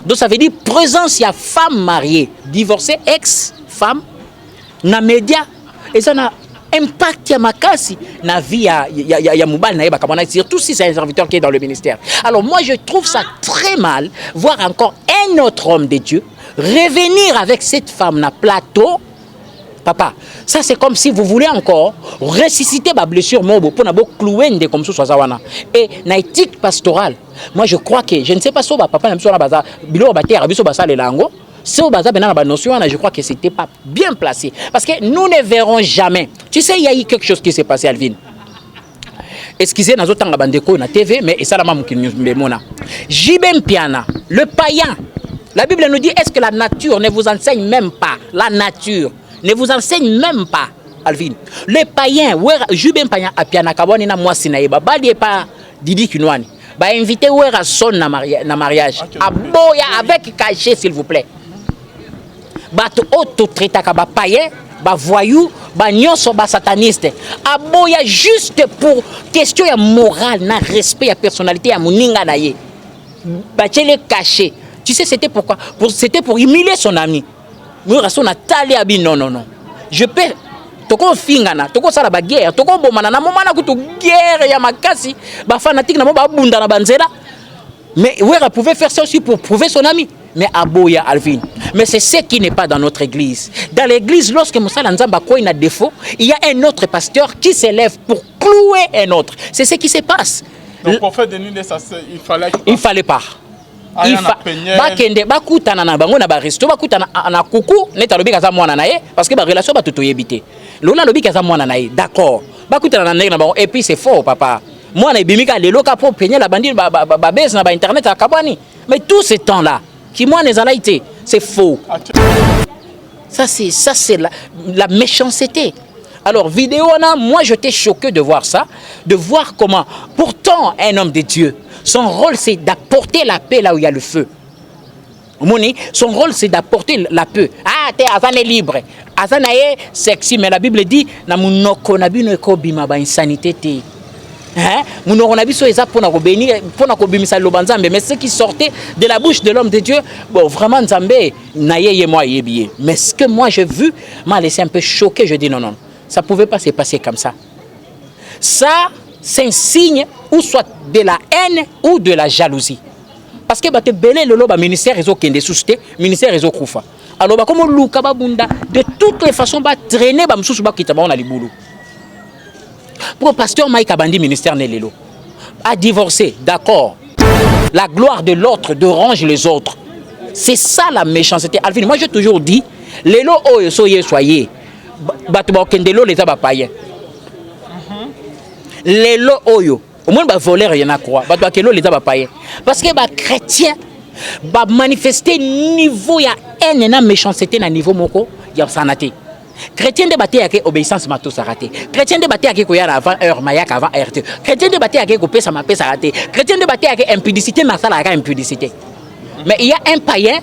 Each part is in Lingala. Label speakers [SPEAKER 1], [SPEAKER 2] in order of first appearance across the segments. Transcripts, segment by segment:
[SPEAKER 1] Donc ça veut dire présence, il y a femme mariée, divorcée, ex-femme, na média, et ça a impact à ma casse, na vie ya mobile na eba kamana, surtout si c'est un serviteur qui est dans le ministère. Alors moi je trouve ça très mal voir encore un autre homme de Dieu revenir avec cette femme na plateau. Papa, ça c'est comme si vous voulez encore ressusciter ma blessure mobo pour n'avoir cloué de comme ça wana. Et na éthique pastorale, moi je crois que je ne sais pas si papa n'a pas baza bilo ba terre biso basa le lango. Si au bazar benana ba notion, je crois que c'était pas bien placé parce que nous ne verrons jamais. Tu sais, il y a eu quelque chose qui s'est passé, Alvin. Excusez nous autant bandeko na TV, mais ça la maman qui nous mona. Jibem Piana, le païen. La Bible nous dit, est-ce que la nature ne vous enseigne même pas? La nature ne vous enseigne même pas, Alvin. Le païen, Jibem Païen a Piana Kaboni na moi sinaïba, badi pas Didi Kinwani. Ba invité Ouera son na mariage. Aboya avec cachet s'il vous plaît. Bato auto traita ka ba païen, ba voyou, ba nyonso ba sataniste. Aboya juste pour question ya morale, na respect ya personnalité ya muninga na ye. Ba tchele caché. Tu sais c'était pourquoi? C'était pour humilier son ami. Moi son atali abi non. Je peux toko fingana, toko sala ba guerre, toko bomana na momana kutu guerre ya makasi, ba fanatique na mo ba bunda na banzela. Mais Ouera pouvait faire ça aussi pour prouver son ami. Mais Aboya Alvin. Mais c'est ce qui n'est pas dans notre église. Dans l'église, lorsque Moussa Lanzamba a un défaut, il y a un autre pasteur qui s'élève pour clouer un autre. C'est ce qui se passe.
[SPEAKER 2] Donc pour faire des nuits, il
[SPEAKER 1] fallait pas. Bakutana na bango na ba resto bakutana na kuku neta lobi kaza mwana na ye parce que ba relation ba toto yebité. Lola lobi kaza mwana na ye. D'accord. Bakutana na ndenge na bango et puis c'est faux papa. Moi na bimika lelo ka pour peigner la bandine ba base na ba internet à Kabani. Mais tout ce temps là qui moi les alaïté, c'est faux. Ça c'est la méchanceté. Alors vidéo moi j'étais choqué de voir ça, de voir comment pourtant un homme de Dieu, son rôle c'est d'apporter la paix là où il y a le feu. Son rôle c'est d'apporter la paix. Ah, t'es Azane libre. Azane est sexy, mais la Bible dit na munoko na bino eko bima ba insanité te. Hein? Munoko na biso eza pona ko bénir, pona ko bimisa lobanzambe, mais ce qui sortait de la bouche de l'homme de Dieu, bon vraiment Nzambe na yeye moi yebié. Mais ce que moi j'ai vu m'a laissé un peu choqué, je dis non. Ça ne pouvait pas se passer comme ça. Ça, c'est un signe ou soit de la haine ou de la jalousie. Parce que le ministère est au Kende Souste, ministère est au Koufa. Alors, comme Luka Babunda, de toutes les façons, traîner pour le pasteur Mike Abandi, ministère Nelelo, a divorcé, d'accord. La gloire de l'autre dérange les autres. C'est ça la méchanceté. Alvin, moi j'ai toujours dit, les lots soyez. Batubakendelo les abapaye. Les lots oyo. Au moins ba voler rien à croire. Batubakendelo les abapaye. Parce que ba chrétien ba manifester niveau ya haine na méchanceté na niveau moko ya sanate. Chrétien de baté avec obéissance mato sarate. Chrétien de baté avec koya avant heure mayak avant RT. Chrétien de baté avec kopé ça m'a pé sarate. Chrétien de baté avec impudicité na sala avec impudicité. Mais il y a un païen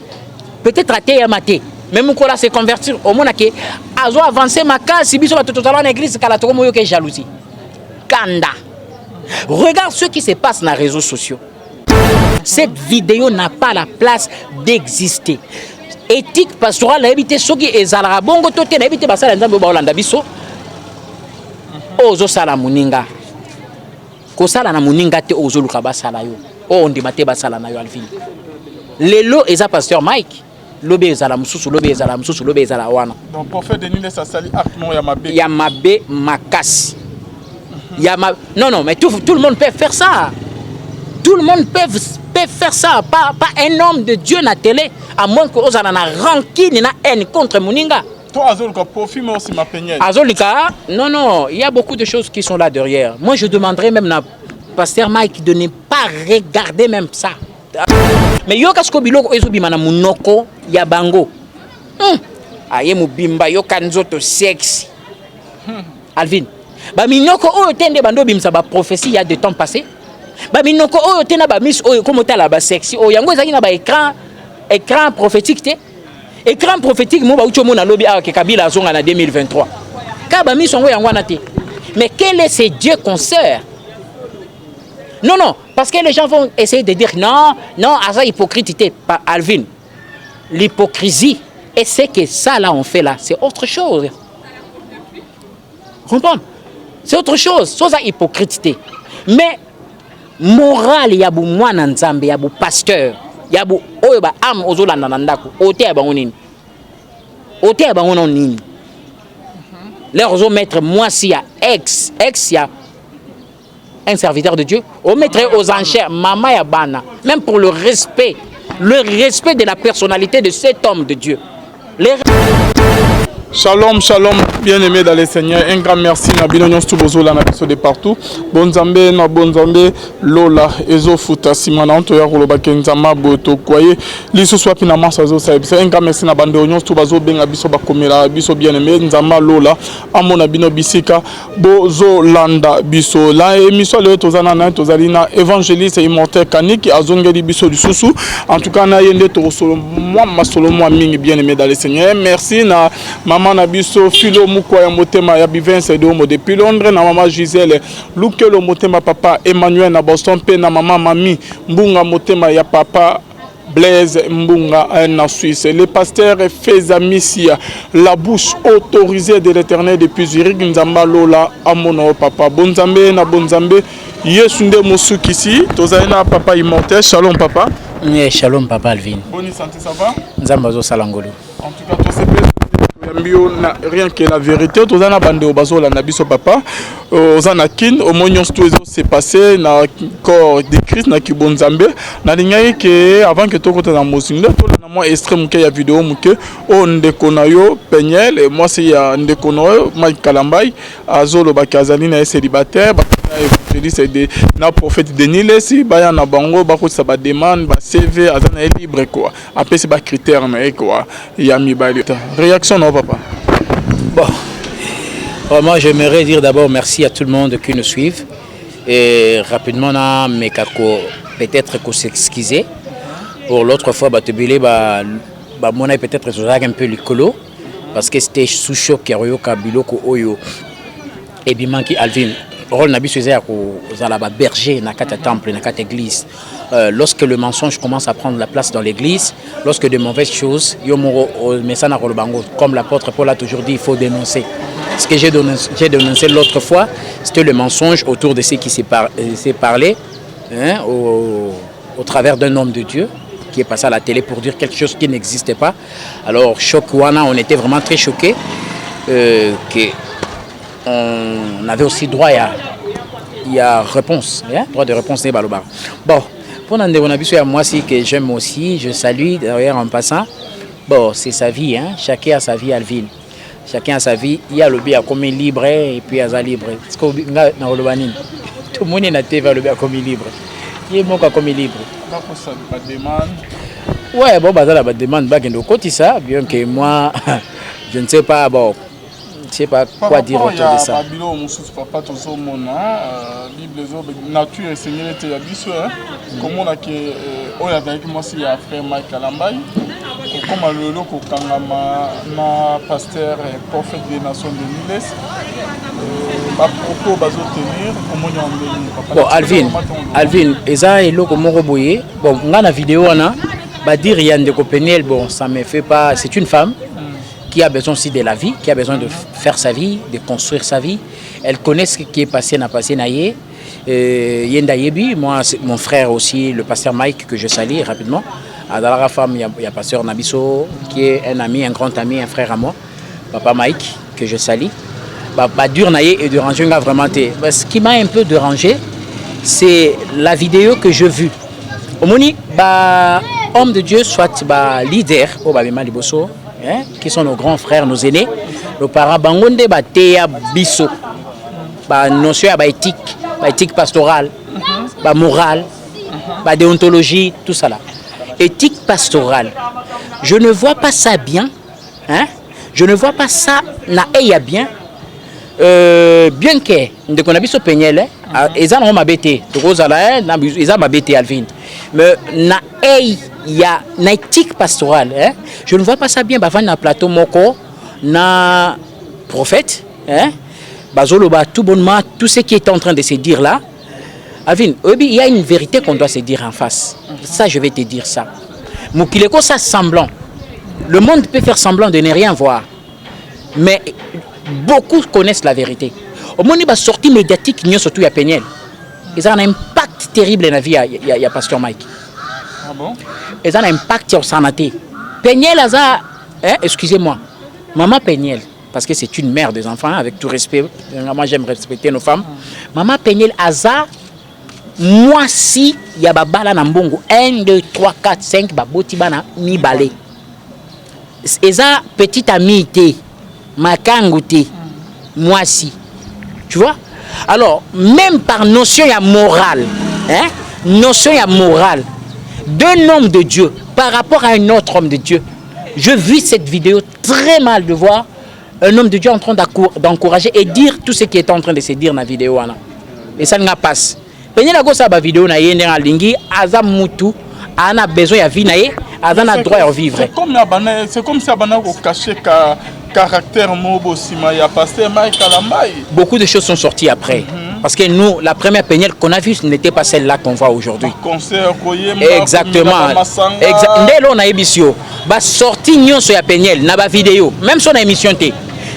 [SPEAKER 1] peut-être raté ya maté. Même quand là se convertir au monde qui a avancé ma case si biso tout en église kala to moyo ke jalousie. Kanda. Regarde ce qui se passe dans les réseaux sociaux. Cette vidéo n'a pas la place d'exister. Éthique pastorale na habité soki ezala bongo toté na habité basala nzambe ba olanda biso. Ozo sala muninga. Ko sala na muninga te ozo luka basala yo. O ndima te basala na yo Alvin. Lelo eza pasteur Mike. Lobé ezala mususu lobé ezala mususu lobé ezala wana.
[SPEAKER 2] Donc pour faire denile ça sali actement yamabe.
[SPEAKER 1] Yamabe makasi. Non mais tout le monde peut faire ça. Tout le monde peut faire ça, pas un homme de Dieu na télé à moins que ozana na rancune na haine contre Muninga.
[SPEAKER 2] Toi Azolika profite aussi ma peignelle.
[SPEAKER 1] Azolika non, il y a beaucoup de choses qui sont là derrière. Moi je demanderais même à pasteur Mike de ne pas regarder même ça. Mais yo kasko biloko ezobima na munoko ya bango. Aye mubimba yo kanzoto sexy. Alvin. Ba minoko oyo tende bando bimsa ba prophétie il y a de temps passé. Ba minoko oyo tena ba miss oyo comme tala ba sexy. O yango ezaki na ba écran prophétique te. Écran prophétique mo ba ucho mo na lobi a ke Kabila zonga na 2023. Ka ba miss ongo yango na te. Mais quel est ce Dieu qu'on sert? Non, parce Parce que les gens vont essayer de dire non, non, à ça, hypocrite, pas Alvin. L'hypocrisie, et c'est que ça, là, on fait là, c'est autre chose. Comprends? C'est autre chose, c'est ça, hypocrite. Mais, morale, il y a beaucoup de moines ensemble, il y a beaucoup de pasteurs, il y a beaucoup de âmes aux autres nanandako, ote ya bangonini. Ote ya bangonini. Leurs autres maîtres, moi, s'il y a ex, il y a un serviteur de Dieu, on mettrait aux enchères, Mama Yabana, même pour le respect de la personnalité de cet homme de Dieu.
[SPEAKER 2] Shalom, shalom, bien-aimés dans les Seigneurs. Un grand merci na binonyon stubozola na biso de partout. Bonzambe na bonzambe lola ezo futa simana onto ya koloba kenzama boto kwaye liso swapi na masa zo saib. Un grand merci na bande onyon stubazo benga biso bakomela biso bien-aimé nzama lola amona bino bisika bozo landa biso. La émission le tozana na tozali na évangéliste immortel kaniki azongeli biso lisusu. En tout cas na yende to solo moi masolo moi mingi bien-aimé dans les Seigneurs. Merci na maman Nabiso Philo Mukwaya Motema ya Bivense de Homo depuis Londres na maman Gisèle Lukelo Motema papa Emmanuel na Boston pe na maman Mami Mbunga Motema ya papa Blaise Mbunga na Suisse. Le pasteur Fezamissia, la bouche autorisée de l'Éternel depuis Zurich Nzamba Lola Amono papa Bonzambe na Bonzambe Yesunde Mosukisi tozaina papa immortel. Shalom papa.
[SPEAKER 1] Oui, shalom papa Alvin.
[SPEAKER 2] Bonne santé, ça va?
[SPEAKER 1] Nzamba zo salangolo.
[SPEAKER 2] En tout cas, tous ces rien que la vérité, tous les bande au bazo la nabiso papa, aux anakin, au moyen tout s'est passé na corps de Christ na kibonzambe, na lingaye que avant que tout côté dans mosinga, tout le moi extrême que ya vidéo muke, on dekonayo penyel et moi c'est ya ndekonayo Mike Kalambay, azolo bakazali na célibataire, c'est de na prophète Denis Lessi, baya na bango bako sa ba demande ba CV azana libre quoi. Après c'est ba critère na quoi. Ya mi ba réaction non papa.
[SPEAKER 1] Bon, moi j'aimerais dire d'abord merci à tout le monde qui nous suivent et rapidement na mes kako peut-être qu'on s'excuser pour l'autre fois ba tebele ba mon peut-être un peu l'écolo parce que c'était sous choc Keroyoka Biloko Oyo et Bimanki Alvin. Rôle n'a biso ya ko zala ba berger na kata temple na kata église. Lorsque le mensonge commence à prendre la place dans l'église, lorsque de mauvaises choses, comme l'apôtre Paul a toujours dit, il faut dénoncer. Ce que j'ai dénoncé l'autre fois, c'était le mensonge autour de ce qui s'est parlé hein, au travers d'un homme de Dieu qui est passé à la télé pour dire quelque chose qui n'existait pas. Alors, choc wana, on était vraiment très choqués on avait aussi droit il y a réponse, hein? Droit de réponse des balobar. Bon, pour moi aussi que j'aime aussi, je salue d'ailleurs en passant. Bon, c'est sa vie, hein? Chacun a sa vie à Alvin. Chacun a sa vie. Il y a le bien comme libre et puis il y a libre. Tout le monde est TV le bien comme libre. Il est bon comme libre. Ouais, bon, bah ça la demande back in côté ça, bien que moi, je ne sais pas, bon. Je ne sais pas quoi dire autour de ça.
[SPEAKER 2] Papa, nature et Seigneur était comme on a que moi si a frère Mike Kalambay, comme le loco na pasteur et prophète des nations de Niles, à propos bazo tenir comme on
[SPEAKER 1] bon Alvin, eza eloko moko boye. Bon, on a la vidéo on a dire Yann de Copeniel, bon ça me fait pas, c'est une femme qui a besoin aussi de la vie, qui a besoin de faire sa vie, de construire sa vie. Elle connaît ce qui est passé, n'a passé, naïe. Yenda Yebi, moi, mon frère aussi, le pasteur Mike, que je salue rapidement. À la femme, il y a pasteur Nabiso, qui est un ami, un grand ami, un frère à moi. Papa Mike, que je salue. Dur naïe et déranger, vraiment. Ce qui m'a un peu dérangé, c'est la vidéo que j'ai vue. Au Moni, homme de Dieu, soit leader, au Babema Liboso, hein, qui sont nos grands frères, nos aînés, nos parents, bangonde bateya biso, notion à éthique pastorale, morale, déontologie, tout ça là. Éthique pastorale. Je ne vois pas ça bien, hein? Je ne vois pas ça na eya bien. Bien que nous avons biso penyel, ils ont mabete, ils ont mabete Alvin, mais na il y a une éthique pastorale, hein? Je ne vois pas ça bien. Na plateau moko, na prophète, hein? Bazolo ba tout bonnement, tout ce qui est en train de se dire là, Alvin, il y a une vérité qu'on doit se dire en face. Ça, je vais te dire ça. Moukileko, ça semblant. Le monde peut faire semblant de ne rien voir. Mais beaucoup connaissent la vérité. Au moment où il sortie médiatique, il y a surtout à Péniel. Ils ont un impact terrible dans la vie, il y a Pasteur Mike.
[SPEAKER 2] Ah bon?
[SPEAKER 1] Ils ont un impact sur sa santé. Péniel, excusez-moi, maman Péniel, parce que c'est une mère des enfants, avec tout respect, moi j'aime respecter nos femmes. Maman Péniel, moi si, il y a babala nambongo, 1, 2, 3, 4, 5, baboti bana, mi balé. Eza petite amie, makangoute, moi si. Tu vois? Alors, même par notion ya morale, notion ya morale, d'un homme de Dieu par rapport à un autre homme de Dieu, je vis cette vidéo très mal de voir un homme de Dieu en train d'encourager et dire tout ce qui est en train de se dire dans la vidéo. Et ça ne passe. Penyela go sa ba vidéo na yende na lingi aza mutu ana besoin ya vie na ye aza na droit à vivre.
[SPEAKER 2] C'est comme si abana ko cacher caractère mobo sima ya pasteur Mike Kalambai.
[SPEAKER 1] Beaucoup de choses sont sorties après. Parce que nous, la première Péniel qu'on a vue n'était pas celle-là qu'on voit aujourd'hui. Exactement. Ndelo na ebisio ba sorti nyonso ya Péniel na ba vidéo, même son émission té.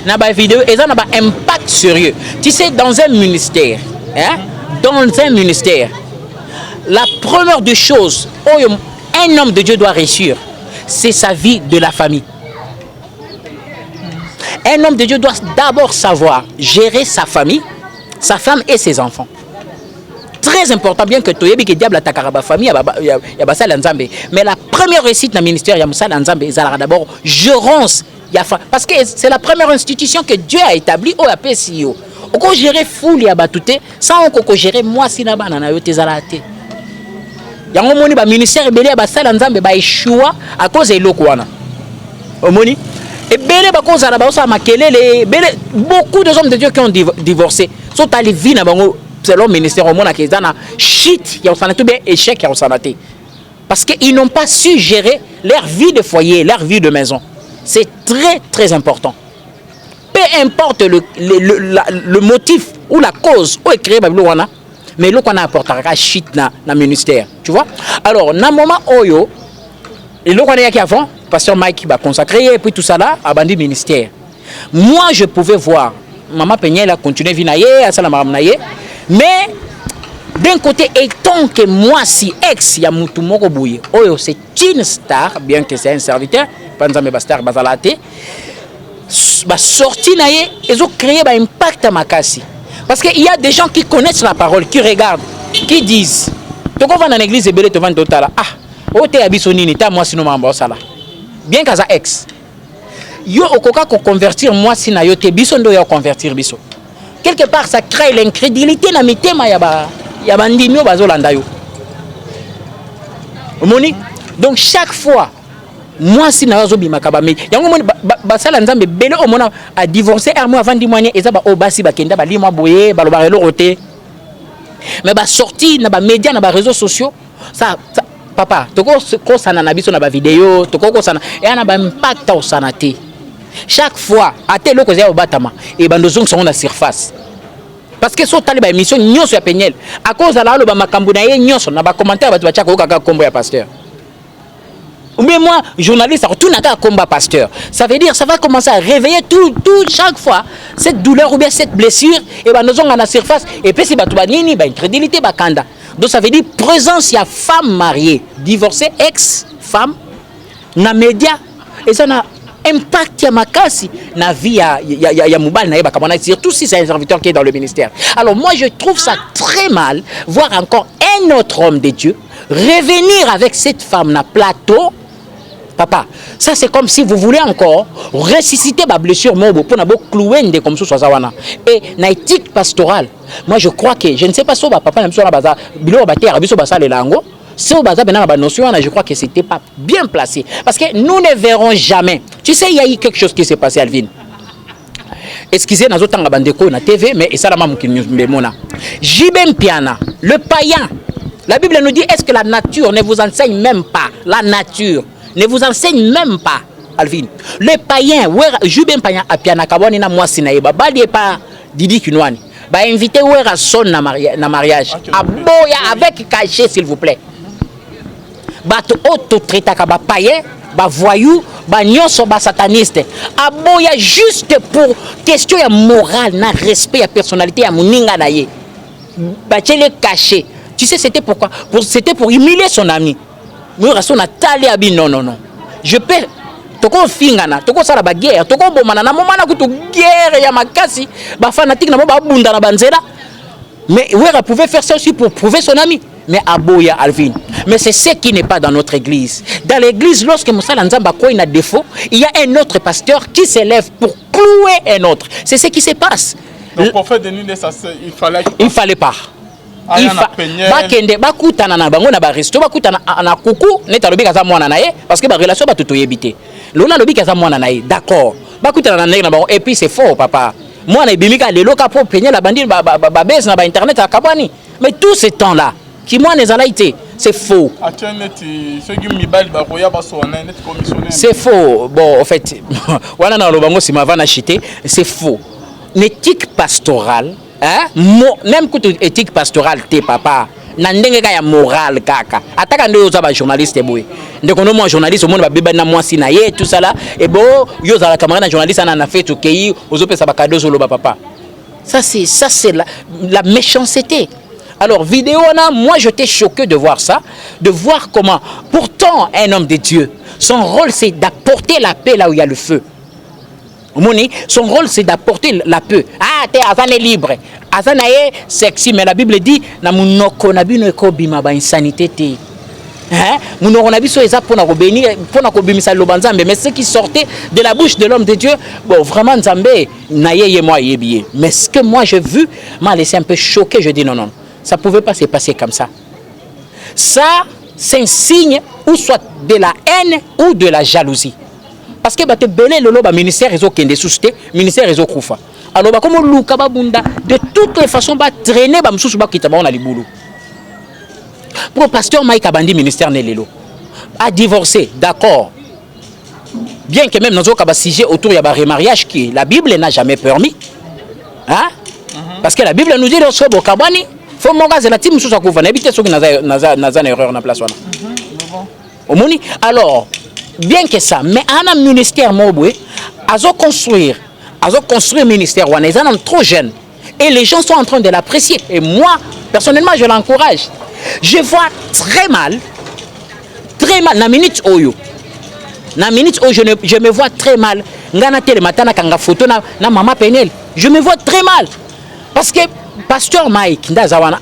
[SPEAKER 1] Na ba vidéo et ça na ba impact sérieux. Tu sais, dans un ministère, dans un ministère, la première des choses un homme de Dieu doit réussir, c'est sa vie de la famille. Un homme de Dieu doit d'abord savoir gérer sa famille, sa femme et ses enfants. Très important, bien que Toyebi que diable attaque la famille, il y a Basal Nzambe. Mais la première réussite dans le ministère, il y a Moussa Nzambe, il y a d'abord gérance. Parce que c'est la première institution que Dieu a établie au APCIO. On peut gérer foule et abatouté, sans on peut gérer moi si naba na yo tezalate. Yango moni ba ministère belé Basal Nzambe ba échoua à cause de l'okwana. Omoni et belé ba cause la ba osa makelele, beaucoup de hommes de Dieu qui ont divorcé sont allés vivre dans selon le ministère au monde qui est dans shit, il y a un bien échec, il y a parce qu'ils n'ont pas su gérer leur vie de foyer, leur vie de maison. C'est très très important. Peu importe le motif ou la cause où est créé Babylone, mais là qu'on a apporté un shit dans le ministère, tu vois. Alors, dans le moment où et là qu'on est qui avant, pasteur Mike va consacrer et puis tout ça là, à bandi ministère. Moi, je pouvais voir maman Péniel a continué vinaye, à ça la maman naye. Mais d'un côté, étant que moi, si ex, il y a Moutoumoko Bouye, c'est une star, bien que c'est un serviteur, Panzame Bastar Bazalate, sorti naye, ils ont créé un impact à Makassi. Parce qu'il y a des gens qui connaissent la parole, qui regardent, qui disent, tu vas dans l'église et tu vas dans tu es abissonini, tu as moi sinon ma ça là. Bien qu'à ex. Yo okoka ko convertir moi si na yo te biso ndo ya convertir biso. Quelque part ça crée l'incrédulité na mitema ya bandimio bazolanda yo. Omoni? Donc chaque fois moi si na zo bimaka ba yango moni basala nzambe bele omona a divorcer un mois avant d'imoigner eza ba obasi bakenda ba limwa boye ba lobare lorote. Mais ba sorti na ba médias na ba réseaux sociaux ça papa toko ko sana na biso na ba vidéo toko ko sana et na ba impact au sanate. Chaque fois, à tel que au batama et bandozong sont la surface. Parce que sur tali ba émission nyonso ya Péniel à cause de la lo ba makambu na ye nyonso na ba commentaire ba tchaka kaka kombo ya pasteur. Ou bien moi journaliste ça retourne à combat pasteur. Ça veut dire ça va commencer à réveiller tout chaque fois cette douleur ou bien cette blessure et bandozong à la surface et puis c'est ba tuba nini ba incrédulité ba kanda. Donc ça veut dire présence ya femme mariée, divorcée, ex-femme na média et ça na impact ya makasi na vie ya mobile na yeba kamana surtout si c'est un serviteur qui est dans le ministère. Alors moi je trouve ça très mal voir encore un autre homme de Dieu revenir avec cette femme na plateau. Papa, ça c'est comme si vous voulez encore ressusciter ma blessure mobo pour na bo clouer ndé comme ça wana. Et na éthique pastorale. Moi je crois que je ne sais pas si papa na biso na baza bilo ba terre biso ba sala lango. Si au bazar bena ba notion je crois que c'était pas bien placé parce que nous ne verrons jamais. Tu sais il y a eu quelque chose qui s'est passé Alvin. Excusez nazo tanga bandeko na TV mais ça la mamu qui nous mona. Jibem Piana, le païen. La Bible nous dit est-ce que la nature ne vous enseigne même pas la nature ne vous enseigne même pas Alvin. Le païen Jibem Piana a Piana kaboni na moi sinaïba bali pas Didi Kinwani. Bah inviter Wera son na mariage. Aboya avec cachet s'il vous plaît. Bato auto traitaka ba païen, ba voyou, ba nyonso ba sataniste. Aboya juste pour question ya morale, na respect ya personnalité ya muninga na ye. Ba tchele caché. Tu sais c'était pourquoi? C'était pour humilier son ami. Moi son atali abi non. Je peux toko fingana, toko sala ba guerre, toko bomana na momana kutu guerre ya makasi, ba fanatique na mo ba bunda na banzela. Mais Wera pouvait faire ça aussi pour prouver son ami. Mais Aboya Alvin. Mais c'est ce qui n'est pas dans notre église. Dans l'église, lorsque Moussa Lanzamba a un défaut, il y a un autre pasteur qui s'élève pour clouer un autre. C'est ce qui se passe.
[SPEAKER 2] Le prophète Denis,
[SPEAKER 1] il fallait pas. Bakutana na bango na ba resto bakutana na kuku neta lobi kaza mwana na ye parce que ba relation ba toto yebité. Lona lobi kaza mwana na ye. D'accord. Bakutana na na bango et puis c'est faux papa. Moi na bimika lelo ka pour peigner la bandine ba base na ba internet à Kabani. Mais tout ce temps là qui moi les alaité, c'est faux. C'est faux. Bon en fait voilà na lobango si mavana chité, c'est faux. L'éthique pastorale, hein? Même que éthique pastorale t'es papa. Nandenge ka ya moral kaka. Ataka ndo za ba journaliste boy. Ndeko no moi journaliste au monde ba beba na moi sinaye tout ça là et bon yo za la camarade journaliste na fait to kei ozope sa ba cadeau solo ba papa. Ça c'est la méchanceté. Alors vidéo là, moi j'étais choqué de voir ça, de voir comment pourtant un homme de Dieu, son rôle c'est d'apporter la paix là où il y a le feu. Son rôle c'est d'apporter la paix. Ah, t'es Azan est libre. Azan est sexy, mais la Bible dit na munoko na bino ekobima ba insanité te. Hein? Munoko na biso eza pona ko bénir, pona ko bimisa lobanzambe, mais ce qui sortait de la bouche de l'homme de Dieu, bon vraiment Nzambe na yeye moi yebié. Mais ce que moi j'ai vu m'a laissé un peu choqué, je dis non. Ça ne pouvait pas se passer comme ça. Ça, c'est un signe ou soit de la haine ou de la jalousie. Parce que le ministère est au Kende Souste, ministère est au Koufa. Alors, comme de toutes les façons, traîner pour le pasteur Mike Abandi, ministère Nelelo, a divorcé, d'accord. Bien que même nous avons un sujet autour de remariage qui la Bible n'a jamais permis. Hein? Parce que la Bible nous dit que Kabani. Faut mon gars, c'est la team sous sa couvre. N'habitez ceux qui n'ont erreur dans la place. Alors, bien que ça, mais un ministère mobile, à construire un ministère, ils sont trop jeunes. Et les gens sont en train de l'apprécier. Et moi, personnellement, je l'encourage. Je vois très mal, la minute où je me vois très mal. Je me vois très mal. Parce que Pasteur Mike Ndazawana,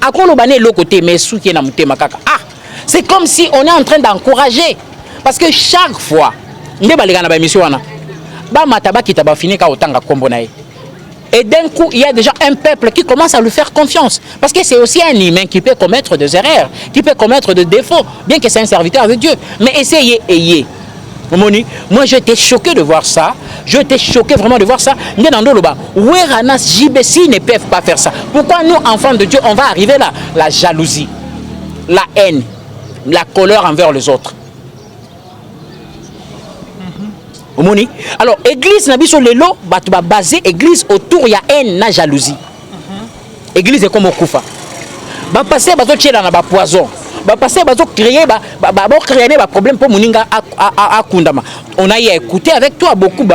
[SPEAKER 1] c'est comme si on est en train d'encourager. Parce que chaque fois, et d'un coup, il y a déjà un peuple qui commence à lui faire confiance. Parce que c'est aussi un humain qui peut commettre des erreurs, qui peut commettre des défauts, bien que c'est un serviteur de Dieu. Mais essayez, ayez. Moi j'étais choqué de voir ça. J'étais choqué vraiment de voir ça. JBC ne peuvent pas faire ça. Pourquoi nous, enfants de Dieu, on va arriver là? La jalousie, la haine, la colère envers les autres. Alors, église n'a pas sur les lots, basé église autour, il y a haine, la jalousie. Église est comme au Koufa. Passer dans poison. Passer créer des problèmes pour Moninga à Kundama. On a écouté avec toi beaucoup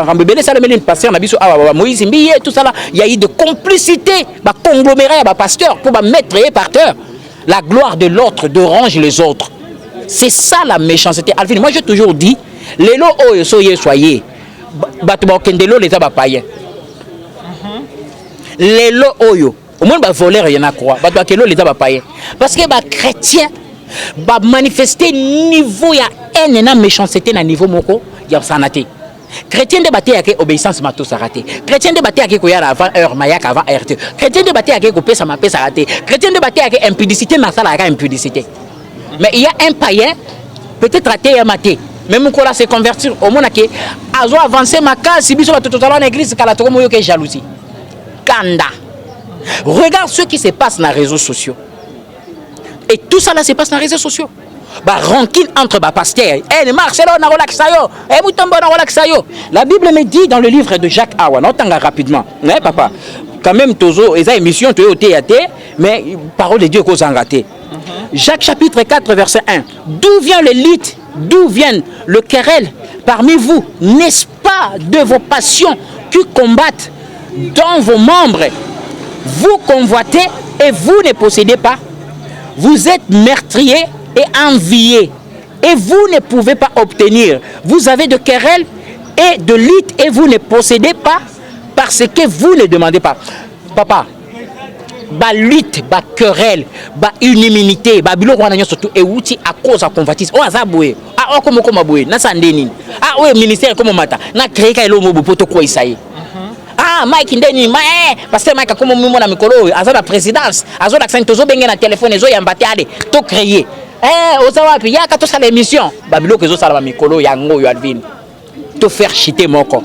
[SPEAKER 1] Moïse Mbiye tout ça là, il y a eu de complicité, conglomérat pasteur pour mettre par terre la gloire de l'autre, de ranger les autres. C'est ça la méchanceté. Alvin, moi j'ai toujours dit les lots soyez les abapaye. Les lots oyo au moins voler rien à croire. Parce que les chrétiens va manifester niveau ya haine na méchanceté na niveau moko ya sanaté. Chrétien de bâté avec obéissance mato s'arrêter. Chrétien de bâté avec koya avant heure mayak avant RT. Chrétien de bâté avec kopesa ma pesa raté. Chrétien de bâté avec impudicité na sala avec impudicité. Mais il y a un païen peut-être raté ya maté. Même qu'on là se convertir au monde que azo avancer ma case si biso tout à l'église kala to moyo que jalousie. Kanda. Regarde ce qui se passe dans les réseaux sociaux. Et tout ça là se passe dans les réseaux sociaux. Rancune entre pasteurs. La Bible me dit dans le livre de Jacques Awa, rapidement, papa. quand même tozo et ça émission tu es mais parole de Dieu qu'on raté. Jacques chapitre 4 verset 1. D'où vient le lit, d'où vient le querelle parmi vous? N'est-ce pas de vos passions qui combattent dans vos membres? Vous convoitez et vous ne possédez pas. Vous êtes meurtriers et enviés et vous ne pouvez pas obtenir. Vous avez de querelles et de lit et vous ne possédez pas parce que vous ne demandez pas. Papa, ba lutte, ba querelle, ba unanimité, ba biloko wana surtout et outil à cause à convoitise. Oh azaboué. Ah oh comme aboué, na sandeni. Ah ouais ministère comme mata. Na créer ka elo mobo poto ko isaye. Ah Mike ndeni parce que Mike comme mo na mikolo aza la présidence, azo l'accent tozo benga na téléphone ezo yambate ade to créer. Ozawa puis ya ka to sala émission, ba biloko ezo sala ba mikolo yango yo Alvin. Te faire chiter moko.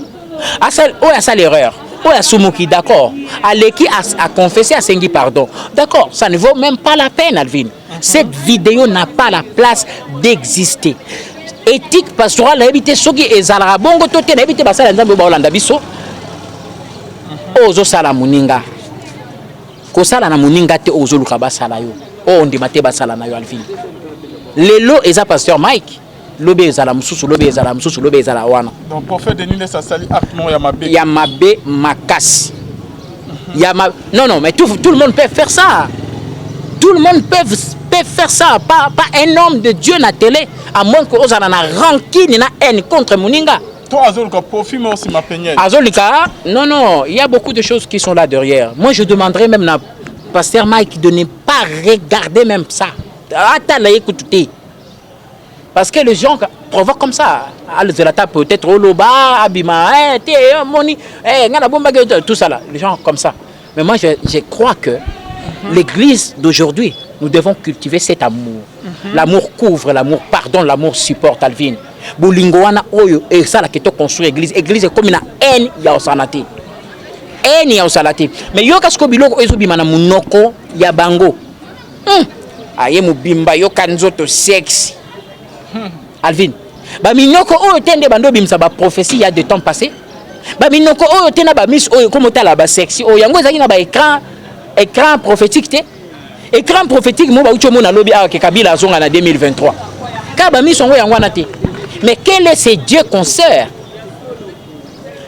[SPEAKER 1] Asal oh ya sala l'erreur. Oh ya sumuki d'accord. Aleki a confessé à Sengi pardon. D'accord, ça ne vaut même pas la peine Alvin. Cette vidéo n'a pas la place d'exister. Éthique pastorale na ebité soki ezala bongo to te na ebité basala nzambe ba Holanda biso. Ozo sala muninga. Ko sala na muninga te ozo luka basala yo. O ndima te basala na yo Alvin. Lelo eza pasteur Mike. Lobe ezala mususu lobe ezala mususu lobe ezala wana.
[SPEAKER 2] Donc prophète Denis ça sali actement Yamabe.
[SPEAKER 1] Yamabe makasi. Non non mais tout le monde peut faire ça. Tout le monde peut faire ça. Pas un homme de Dieu na télé à moins que ozala na rancune na haine contre Muninga.
[SPEAKER 2] Toi Azolika profime aussi ma peignelle.
[SPEAKER 1] Azolika non, il y a beaucoup de choses qui sont là derrière. Moi je demanderais même à pasteur Mike de ne pas regarder même ça. Attends écoutez. Parce que les gens provoquent comme ça. Al-Zelata peut-être Oloba, Abima, Moni, tout ça là. Les gens comme ça. Mais moi, je crois que l'église d'aujourd'hui, nous devons cultiver cet amour. L'amour couvre, l'amour pardonne, l'amour supporte, Alvin. Bolingoana Oyo, et ça là qui est construit l'église. L'église est comme une haine, il y a au sanati. Haine, il y a au salati. Mais yo kasko biloko ezobima na munoko ya bango. Aye mubimba yo kanzoto sexy. Alvin, ba minoko oyo tende bando bimsa ba prophétie il y a de temps passé. Ba minoko oyo tena ba miss oyo comme tala ba sexy oyo yango ezaki na ba écran prophétique te. Écran prophétique mo ba ucho mo na lobi a ke Kabila azonga na 2023. Ka ba miss ongo yango na te. Mais quel est ce Dieu qu'on sert?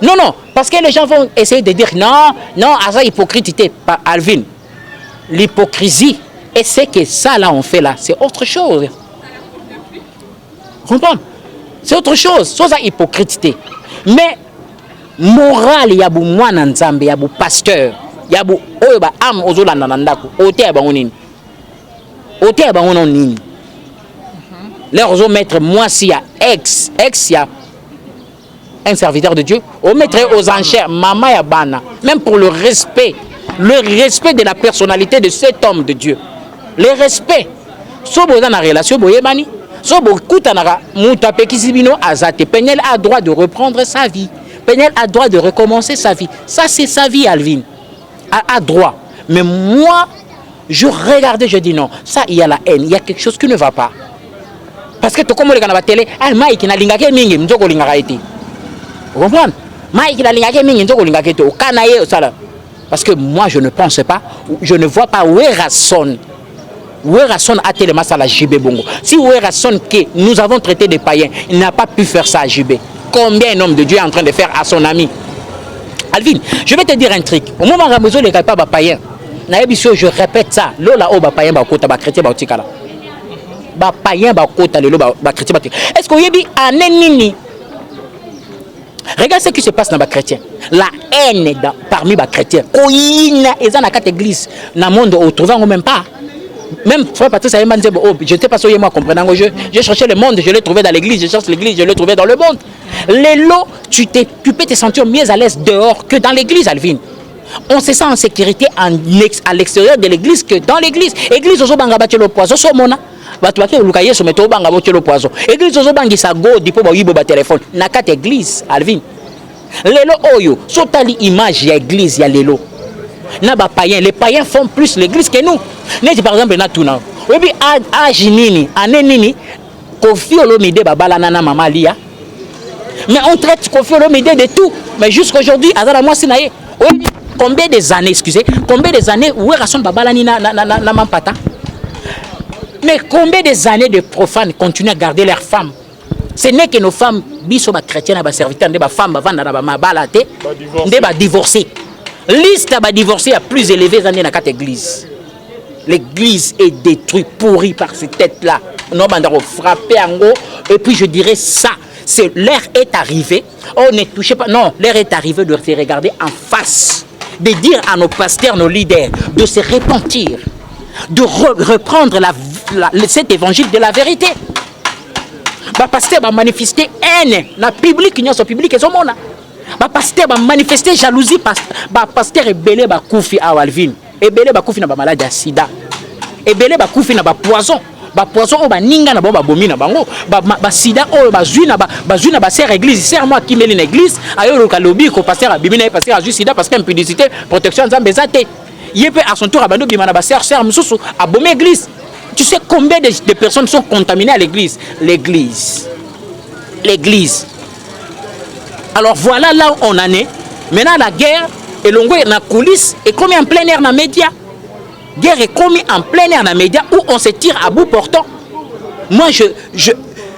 [SPEAKER 1] Non, parce que les gens vont essayer de dire non, à ça hypocrite, pas Alvin. L'hypocrisie, et c'est que ça là on fait là, c'est autre chose. Comprends? C'est autre chose, c'est ça hypocrite. Mais moral, il y a beaucoup moins d'ensemble, il y a beaucoup pasteur, il y a beaucoup âme aux autres nanandako, oté à bangonine, oté à bangonine. Leurs autres maîtres, moi s'il y a ex, il y a un serviteur de Dieu, on mettrait aux enchères, maman yabana, même pour le respect de la personnalité de cet homme de Dieu. Le respect. Si vous avez une relation, si vous avez Peniel a droit de reprendre sa vie. Peniel a droit de recommencer sa vie. Ça, c'est sa vie, Alvin. A droit. Mais moi, je regardais, je dis non. Ça, il y a la haine. Il y a quelque chose qui ne va pas. Parce que tout comme les gens à la télé, Mike n'a pas mingi, m'zoko linga été. Vous comprenez? Mike n'a pas mingi, m'zoko linga été. Au Canaïe, ça là. Parce que moi, je ne pense pas, je ne vois pas où est Rasson. Où est Rasson à tellement ça la JB Bongo. Si où est Rasson que nous avons traité des païens, il n'a pas pu faire ça à JB. Combien un homme de Dieu est en train de faire à son ami? Alvin, je vais te dire un truc. Au moment où Ramozo ne pas païen, je répète ça. Lola o ba païen ba kota ba chrétien ba otikala. Ba païen ba kota le ba chrétien ba. Est-ce qu'on y dit anenini? Regarde ce qui se passe dans les chrétiens. La haine parmi les chrétiens. Et dans la église, dans le monde, on ne trouve même pas. Même frère Patrice, je n'étais pas sûr moi comprenant. Je cherchais le monde, je l'ai trouvé dans l'église. Je cherche l'église, je l'ai trouvé dans le monde. Les lots, tu peux te sentir mieux à l'aise dehors que dans l'église, Alvin. On se sent en sécurité à l'extérieur de l'église que dans l'église. L'église, on va battre le poison. Église bangisa go dipo ba yibo ba téléphone na kati église Alvin lelo oyo sotali image ya église ya lelo na ba païens les païens font plus l'église que nous neti par exemple na tuna obi age nini anenini Kofi Olomide ba balana na mama lia mais on traite Kofi Olomide de tout mais jusqu'aujourd'hui azala moi sinaye obi combien des années, excusez, combien des années où est Rasson Babalani na Mampata? Mais combien des années de profanes continuent à garder leurs femmes? Ce n'est que nos femmes, biso ba chrétiens, ba serviteurs, des femmes, ba vanda ba mabalate, des ba divorcés. Liste ba divorcés à plus élevée dans la église. L'église est détruite, pourrie par ces têtes-là. Non, bandaro frappé en gros. Et puis je dirais ça, c'est l'heure est arrivée. On ne touchez pas. Non, l'heure est arrivée de se regarder en face, de dire à nos pasteurs, nos leaders, de se repentir, de reprendre cet évangile de la vérité. Ba pasteur va manifester haine na public nyonso public ezomona. Ba pasteur va manifester jalousie ba pasteur ebele ba kufi a Alvin. Ebele ba kufi na ba maladie ya sida. Ebele ba kufi na ba poison o ba ninga na ba bomi na bango ba sida o ba zui na ba sœur église sœur moi qui meli na église ayo ka lobi ko pasteur abimi na pasteur a zui sida parce que impudicité protection nzambe zate. Yepé à son tour abando bima na ba sœur mususu abomé église. Tu sais combien de personnes sont contaminées à l'église? L'église. Alors voilà là où on en est. Maintenant la guerre, et l'on voit dans la coulisse, est comme en plein air dans les médias. Guerre est comme en plein air dans les médias où on se tire à bout portant. Moi,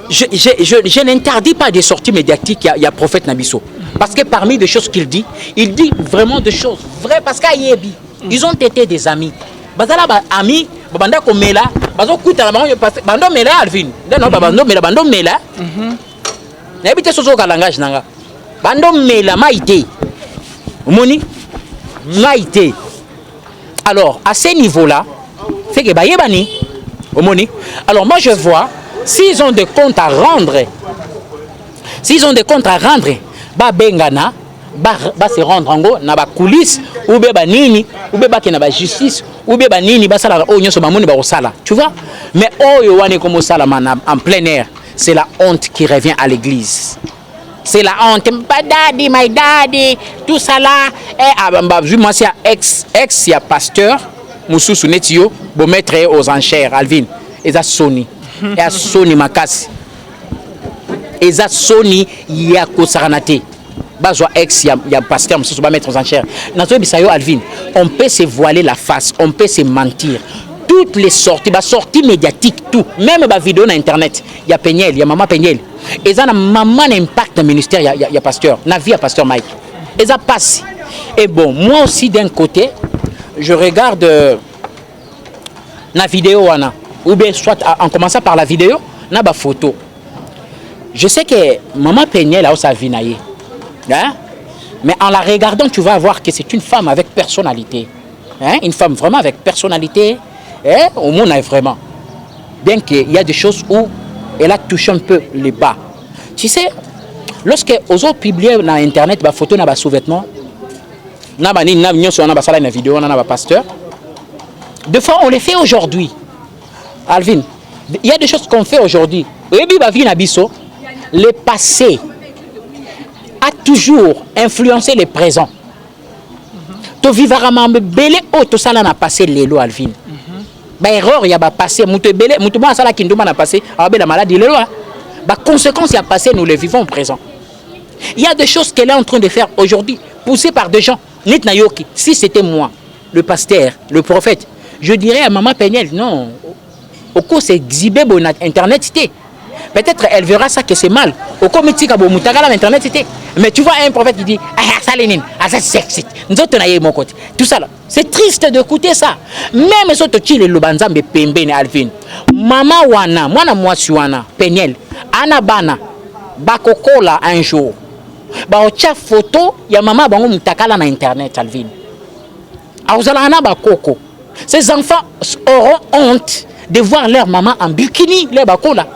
[SPEAKER 1] je n'interdis pas des sorties médiatiques. Il y a prophète Nabiso. Parce que parmi les choses qu'il dit, il dit vraiment des choses vraies. Parce qu'Ayebi, ils ont été des amis. Bazala amis. Banda ko mela bazo kuta la bango bando mela Alvin ndeno bando mela na ebite sozo ka langage nanga bando mela maïté omoni maïté. Alors à ce niveau là fait que bayebani omoni. Alors moi je vois s'ils ont des comptes à rendre ba bengana ba se rendre en gros na ba coulisse ou be ba nini ou be ba ke na ba justice ou be ba nini ba sala o nyoso ba moni ba sala, tu vois. Mais oyo wane comme sala en plein air, c'est la honte qui revient à l'église. C'est la honte. My daddy, tout ça là. Et moi c'est ex il y a pasteur mususu netio bo mettre aux enchères Alvin. Et ça Sony. Et à Sony makasi. Et ça Sony ya ko saranate. Bazwa ex il y a pasteur mususu ba mettre aux enchères. Nazo bisayo Alvin, on peut se voiler la face, on peut se mentir. Toutes les sorties, sorties médiatiques, tout, même les vidéos sur internet, il y a Peniel, il y a maman Peniel. Et ça a maman impact dans le ministère, il y a pasteur, la vie à pasteur Mike. Et ça passe. Et bon, moi aussi d'un côté, je regarde la vidéo ou bien soit en commençant par la vidéo, na ba photo. Je sais que maman Peniel a sa vie naïe. Hein? Mais en la regardant, tu vas voir que c'est une femme avec personnalité. Hein? Une femme vraiment avec personnalité. Au monde est vraiment. Bien qu'il y a des choses où elle a touché un peu les bas. Tu sais, lorsque aux autres publient dans internet des photos de sous-vêtements, une vidéo, un pasteur, des fois on les fait aujourd'hui. Alvin, il y a des choses qu'on fait aujourd'hui. Le passé a toujours influencé le présent. Tu vivras belé au tout ça n'a passé l'élo Alvin. Bah erreur il y a passé mutu belé mutu bon ça là qui nduma n'a passé avec la maladie l'élo. Bah conséquences il y a passé nous les vivons au présent. Il y a des choses qu'elle est en train de faire aujourd'hui poussées par des gens. Nit Nayoki, si c'était moi, le pasteur, le prophète, je dirais à maman Peniel non. Au cours c'est exhibé bon internet c'était. Peut-être elle verra ça que c'est mal. Au comité kabo mutagala internet c'était. Mais tu vois un prophète qui dit ah ça lénine, ah ça sexy. Nous autres naïe mon côté. Tout ça là. C'est triste d'écouter ça. Même si tu le lubanzambe pembe ne Alvin. Maman wana, mwana mwasi wana, Peniel, ana bana bakokola un jour. Ba ocha photo ya maman bango mutakala na internet Alvin. Auzala ana bakoko. Ces enfants auront honte de voir leur maman en bikini, les bakola.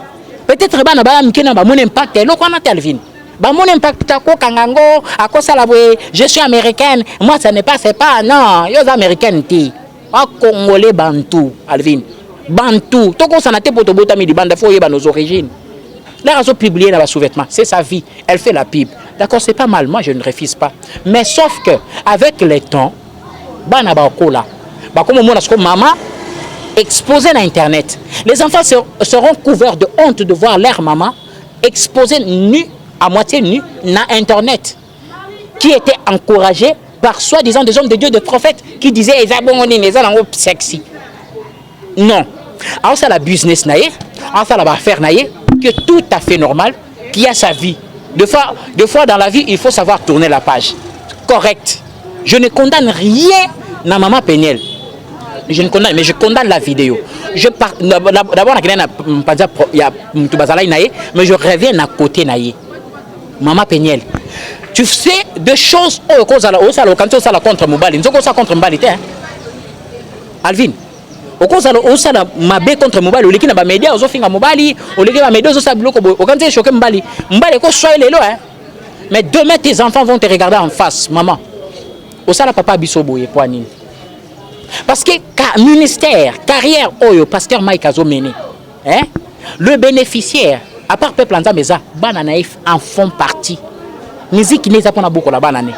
[SPEAKER 1] Peut-être bana ba mikena ba mon impact et lokwana Alvin. Ba mon impact ko kangango akosa la je suis américaine, moi ça n'est pas c'est pas non, yo américaine ti. A congolais bantou Alvin. Bantou, to ko sanate poto botami di banda fo yeba nos origines. Là ils ont publié dans la sous-vêtement, c'est sa vie, elle fait la pub. D'accord, c'est pas mal, moi je ne refuse pas. Mais sauf que avec le temps bana ba kola. Ba comme moi comme maman exposés dans internet. Les enfants seront couverts de honte de voir leur maman exposée nue, à moitié nue, dans internet. Qui était encouragée par soi-disant des hommes de Dieu, des prophètes, qui disaient ils ont sexy. Non. Alors ça la business naïe, alors ça la affaire naïe, qui est tout à fait normal, qui a sa vie. Deux fois dans la vie, il faut savoir tourner la page. Correct. Je ne condamne rien dans Maman Péniel. Je ne condamne, mais je condamne la vidéo. D'abord, il y a mais je reviens à côté naïe. Maman Péniel. Tu sais deux choses quand tu as contre Mobali. Nous avons contre Mobali. Alvin. On sala mabe contre Mobali. On na ba média ozo finga Mobali. On na média ozo sa biloko. On quand tu choqué Mobali. Mobali ko soye lelo hein. Mais demain tes enfants vont te regarder en face, maman. On sala papa bisobo et poanine. Parce que ministère, carrière oyo pasteur Mike azo mené. Hein? Le bénéficiaire à part peuple Nzameza, bananaïf en font partie. Musique n'est pas beaucoup la banane.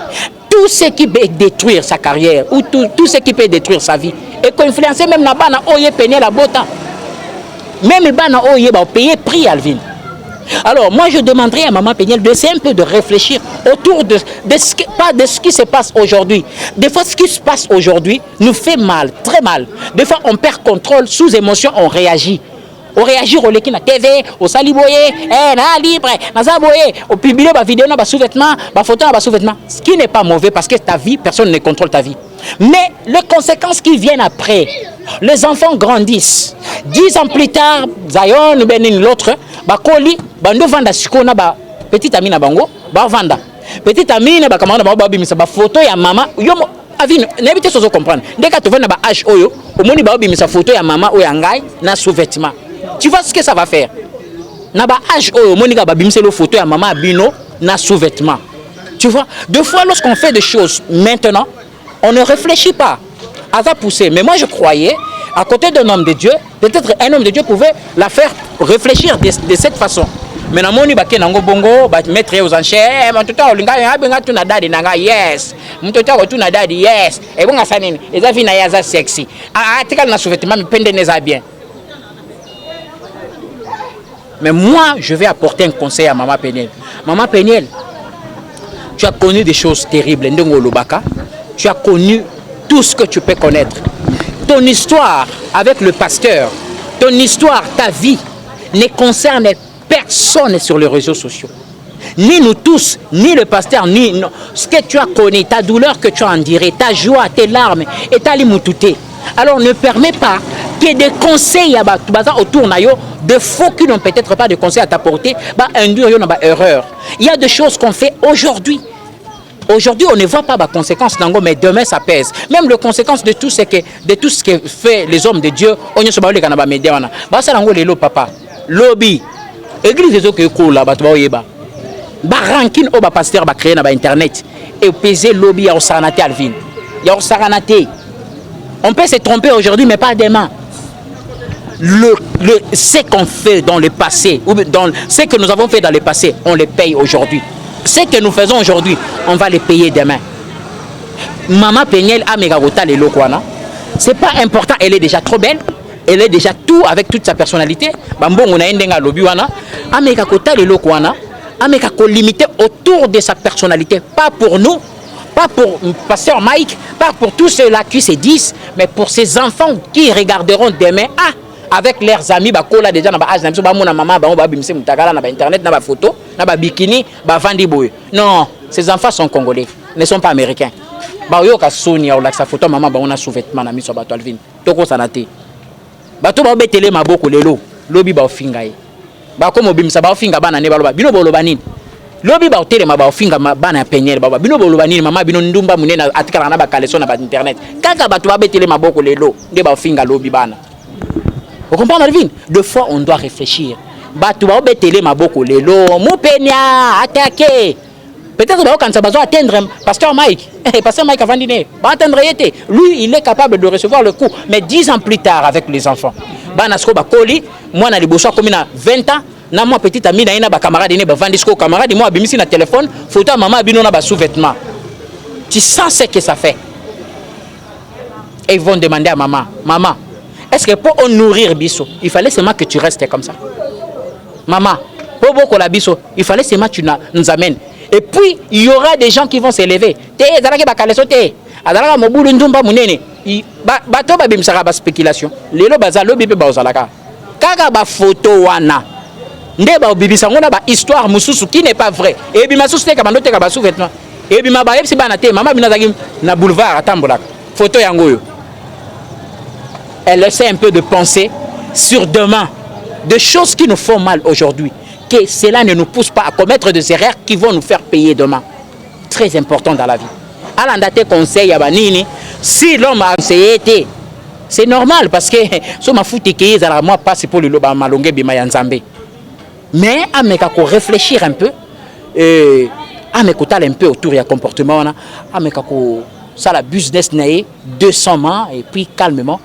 [SPEAKER 1] Tout ce qui peut détruire sa carrière ou tout ce qui peut détruire sa vie et influencer même la bana oye peine la bota. Même les bana oye va payer prix Alvin. Alors moi je demanderais à Maman Péniel d'essayer un peu de réfléchir autour de ce qui se passe aujourd'hui. Des fois ce qui se passe aujourd'hui nous fait mal, très mal. Des fois on perd contrôle, sous émotion on réagit. On réagit au leki na TV, au saliboye, na libre, na zaboye, au publier ba vidéo na ba sous-vêtements, ba photo na ba sous-vêtements. Ce qui n'est pas mauvais parce que ta vie, personne ne contrôle ta vie. Mais les conséquences qui viennent après, les enfants grandissent. 10 ans plus tard, Zion ou Benin l'autre, ba koli, ba ndo vanda siko na ba petite amie na bango, ba vanda. Petite amie na ba kamana ba ba bimisa ba photo ya mama, yo avine, n'habite sozo comprendre. Dès que tu vends ba âge oyo, au moni ba bimisa photo ya mama ou ya ngai na sous-vêtements. Tu vois ce que ça va faire? Naba âge Monica babimse le photo à maman Bino na sous-vêtements. Tu vois? Deux fois lorsqu'on fait des choses maintenant, on ne réfléchit pas à ça pousser. Mais moi je croyais, à côté d'un homme de Dieu, peut-être un homme de Dieu pouvait la faire réfléchir de cette façon. Mais na moni baké nango bongo ba mettre aux enchères, mon toto olinga benga tuna dadi nanga yes. Mon toto tuna dadi yes. Et bon asanini, eza vina yaza sexy. Ah tikal na sous-vêtements me pende neza bien. Mais moi, je vais apporter un conseil à Maman Péniel. Maman Péniel, tu as connu des choses terribles. Tu as connu tout ce que tu peux connaître. Ton histoire avec le pasteur, ton histoire, ta vie, ne concerne personne sur les réseaux sociaux. Ni nous tous, ni le pasteur, ni ce que tu as connu, ta douleur que tu as endurée, ta joie, tes larmes et ta limoutouté. Alors ne permets pas qu'il y ait des conseils autour de faux qui n'ont peut-être pas de conseils à t'apporter, induire une erreur. Il y a des choses qu'on fait aujourd'hui. Aujourd'hui, on ne voit pas les conséquences, mais demain, ça pèse. Même les conséquences de tout ce que fait les hommes de Dieu, on ne sait pas les médias. Ça, c'est papa. Lobby. Église des autres qui coulent là-bas, tu vois, ranking au pasteur va créer sur Internet et peser lobby à Saranaté Alvin. Il y a Saranaté. On peut se tromper aujourd'hui, mais pas demain. Ce qu'on fait dans le passé, ou dans ce que nous avons fait dans le passé, on les paye aujourd'hui. Ce que nous faisons aujourd'hui, on va les payer demain. Maman Péniel a mégagota les lokwana. C'est pas important, elle est déjà trop belle. Elle est déjà tout avec toute sa personnalité. Bambongo na endenga lobby wana. A mégagota les lokwana. A mégako limité autour de sa personnalité. Pas pour nous. Pas pour pasteur Mike, pas pour tous ceux-là qui se disent, mais pour ces enfants qui regarderont demain, avec leurs amis, bakola déjà na ba âge na biso ba mona maman ba ba bimse mutakala na ba internet na ba photo, na ba bikini, ba vandi boy. Non, ces enfants sont congolais, ne sont pas américains. Ba yo ka Sonia ou la sa photo maman ba on a sous-vêtements na miso ba to Alvin. Toko sanate. Ba to ba betele maboko lelo, lobi ba ofinga e. Ba ko mobimsa ba ofinga bana ne ba loba, bino boloba nini? Lobi ba hôtel ma ba ofinga bana Péniel baba bino boloba nini mama bino ndumba munena atikala na ba kaleso na ba internet kaka ba to ba betele maboko lelo nde ba ofinga lobi bana. Vous comprenez Alvin? Deux fois on doit réfléchir. Ba to ba betele maboko lelo mu penya attaquer. Peut-être ba quand ça va atteindre pasteur Mike. Pasteur Mike avandine ba atteindre yete. Lui il est capable de recevoir le coup mais 10 ans plus tard avec les enfants. Bana sko ba koli moi na liboso comme na 20 ans. Na moi petite amie na ina ba camarade ne ba vandisco camarade moi bimisi na téléphone photo maman bino na ba sous-vêtements. Tu sens ce que ça fait. Et ils vont demander à maman, maman, est-ce que pour on nourrir biso, il fallait seulement que tu restes comme ça? Maman, pour beaucoup la biso, il fallait seulement que tu nous amènes. Et puis, il y aura des gens qui vont s'élever. Bato ba bimsaka ba spéculation. Lelo bazalo bipe ba ozalaka. Kaka ba photo wana. Nde ba bibisa ngona ba histoire mususu qui n'est pas vrai. Et bima susu te ka bando te ka ba sous-vêtements. Et bima ba yebsi ba na te mama bina zaki na boulevard atambolaka. Photo yango yo. Elle essaie un peu de penser sur demain, de choses qui nous font mal aujourd'hui, que cela ne nous pousse pas à commettre des erreurs qui vont nous faire payer demain. Très important dans la vie. Alandate conseil ya banini, si l'homme a essayé, c'est normal parce que so ma fouti ki za moi passe pour le loba malongé bima ya nzambe. Mais ameka ko réfléchir un peu et ameka un peu autour ya comportement na, ameka ko ça la business naé 200 mains et puis calmement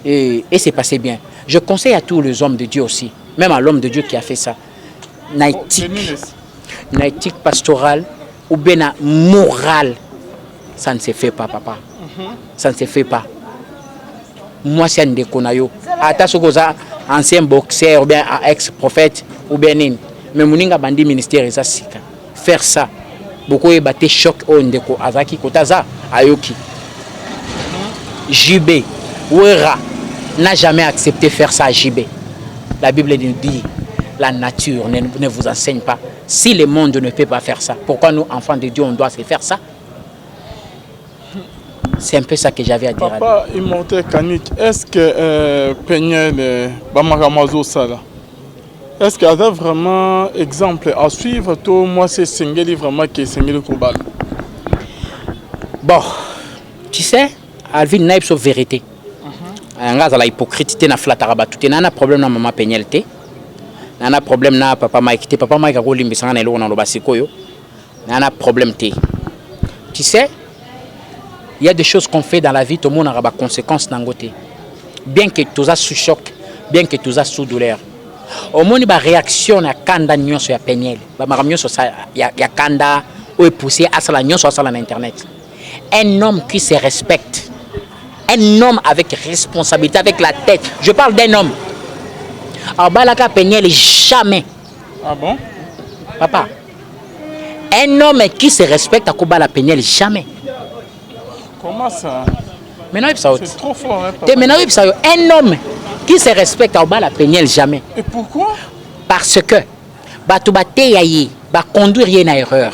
[SPEAKER 1] et c'est passé bien. Je conseille à tous les hommes de Dieu aussi, même à l'homme de Dieu qui a fait ça. Naïtique pastorale ou bien morale. Ça ne se fait pas, papa. Ça ne se fait pas. Moi, c'est un déconayo. Attention aux anciens boxeurs ou bien ex-prophètes ou bien nin. Mais mon bandi ministère ça sika. Faire ça. Beaucoup est battu choc au ndeko azaki kotaza ayoki. JB Ouera n'a jamais accepté faire ça à JB. La Bible nous dit la nature ne vous enseigne pas. Si le monde ne peut pas faire ça, pourquoi nous, enfants de Dieu, on doit se faire ça? C'est un peu ça que j'avais à dire.
[SPEAKER 2] Papa Immortel Kanik, est-ce que Peniel Bamaramazo Sala, est-ce qu'il y a vraiment exemple à suivre? Toi, moi, c'est Sengeli vraiment qui est Sengeli Koubal.
[SPEAKER 1] Bon, tu sais, Alvin Naïb sauf vérité. On a la hypocrite, na flatara tout. On a un problème na maman Peniel té. On a un problème na papa Mike té. Papa Mike a roulé mbisanga na elo na lobasiko yo. On a un problème té. Tu sais, il y a des choses qu'on fait dans la vie, tout le monde a des conséquences dans le côté. Bien que tout ça sous choc, bien que tout ça sous douleur. Au moins, il y a une réaction à Kanda Nyon sur la Peniel. Il y a Kanda où est poussé à la Nyon sur Internet. Un homme qui se respecte, un homme avec responsabilité, avec la tête. Je parle d'un homme. Alors, Balaka Peniel, jamais.
[SPEAKER 2] Ah bon?
[SPEAKER 1] Papa, un homme qui se respecte à Kobala Peniel, jamais.
[SPEAKER 2] Comment ça?
[SPEAKER 1] C'est
[SPEAKER 2] trop fort. Hein,
[SPEAKER 1] un homme qui se respecte à Obala Peniel, jamais.
[SPEAKER 2] Et pourquoi?
[SPEAKER 1] Parce que Batubate Yaye va conduire une erreur.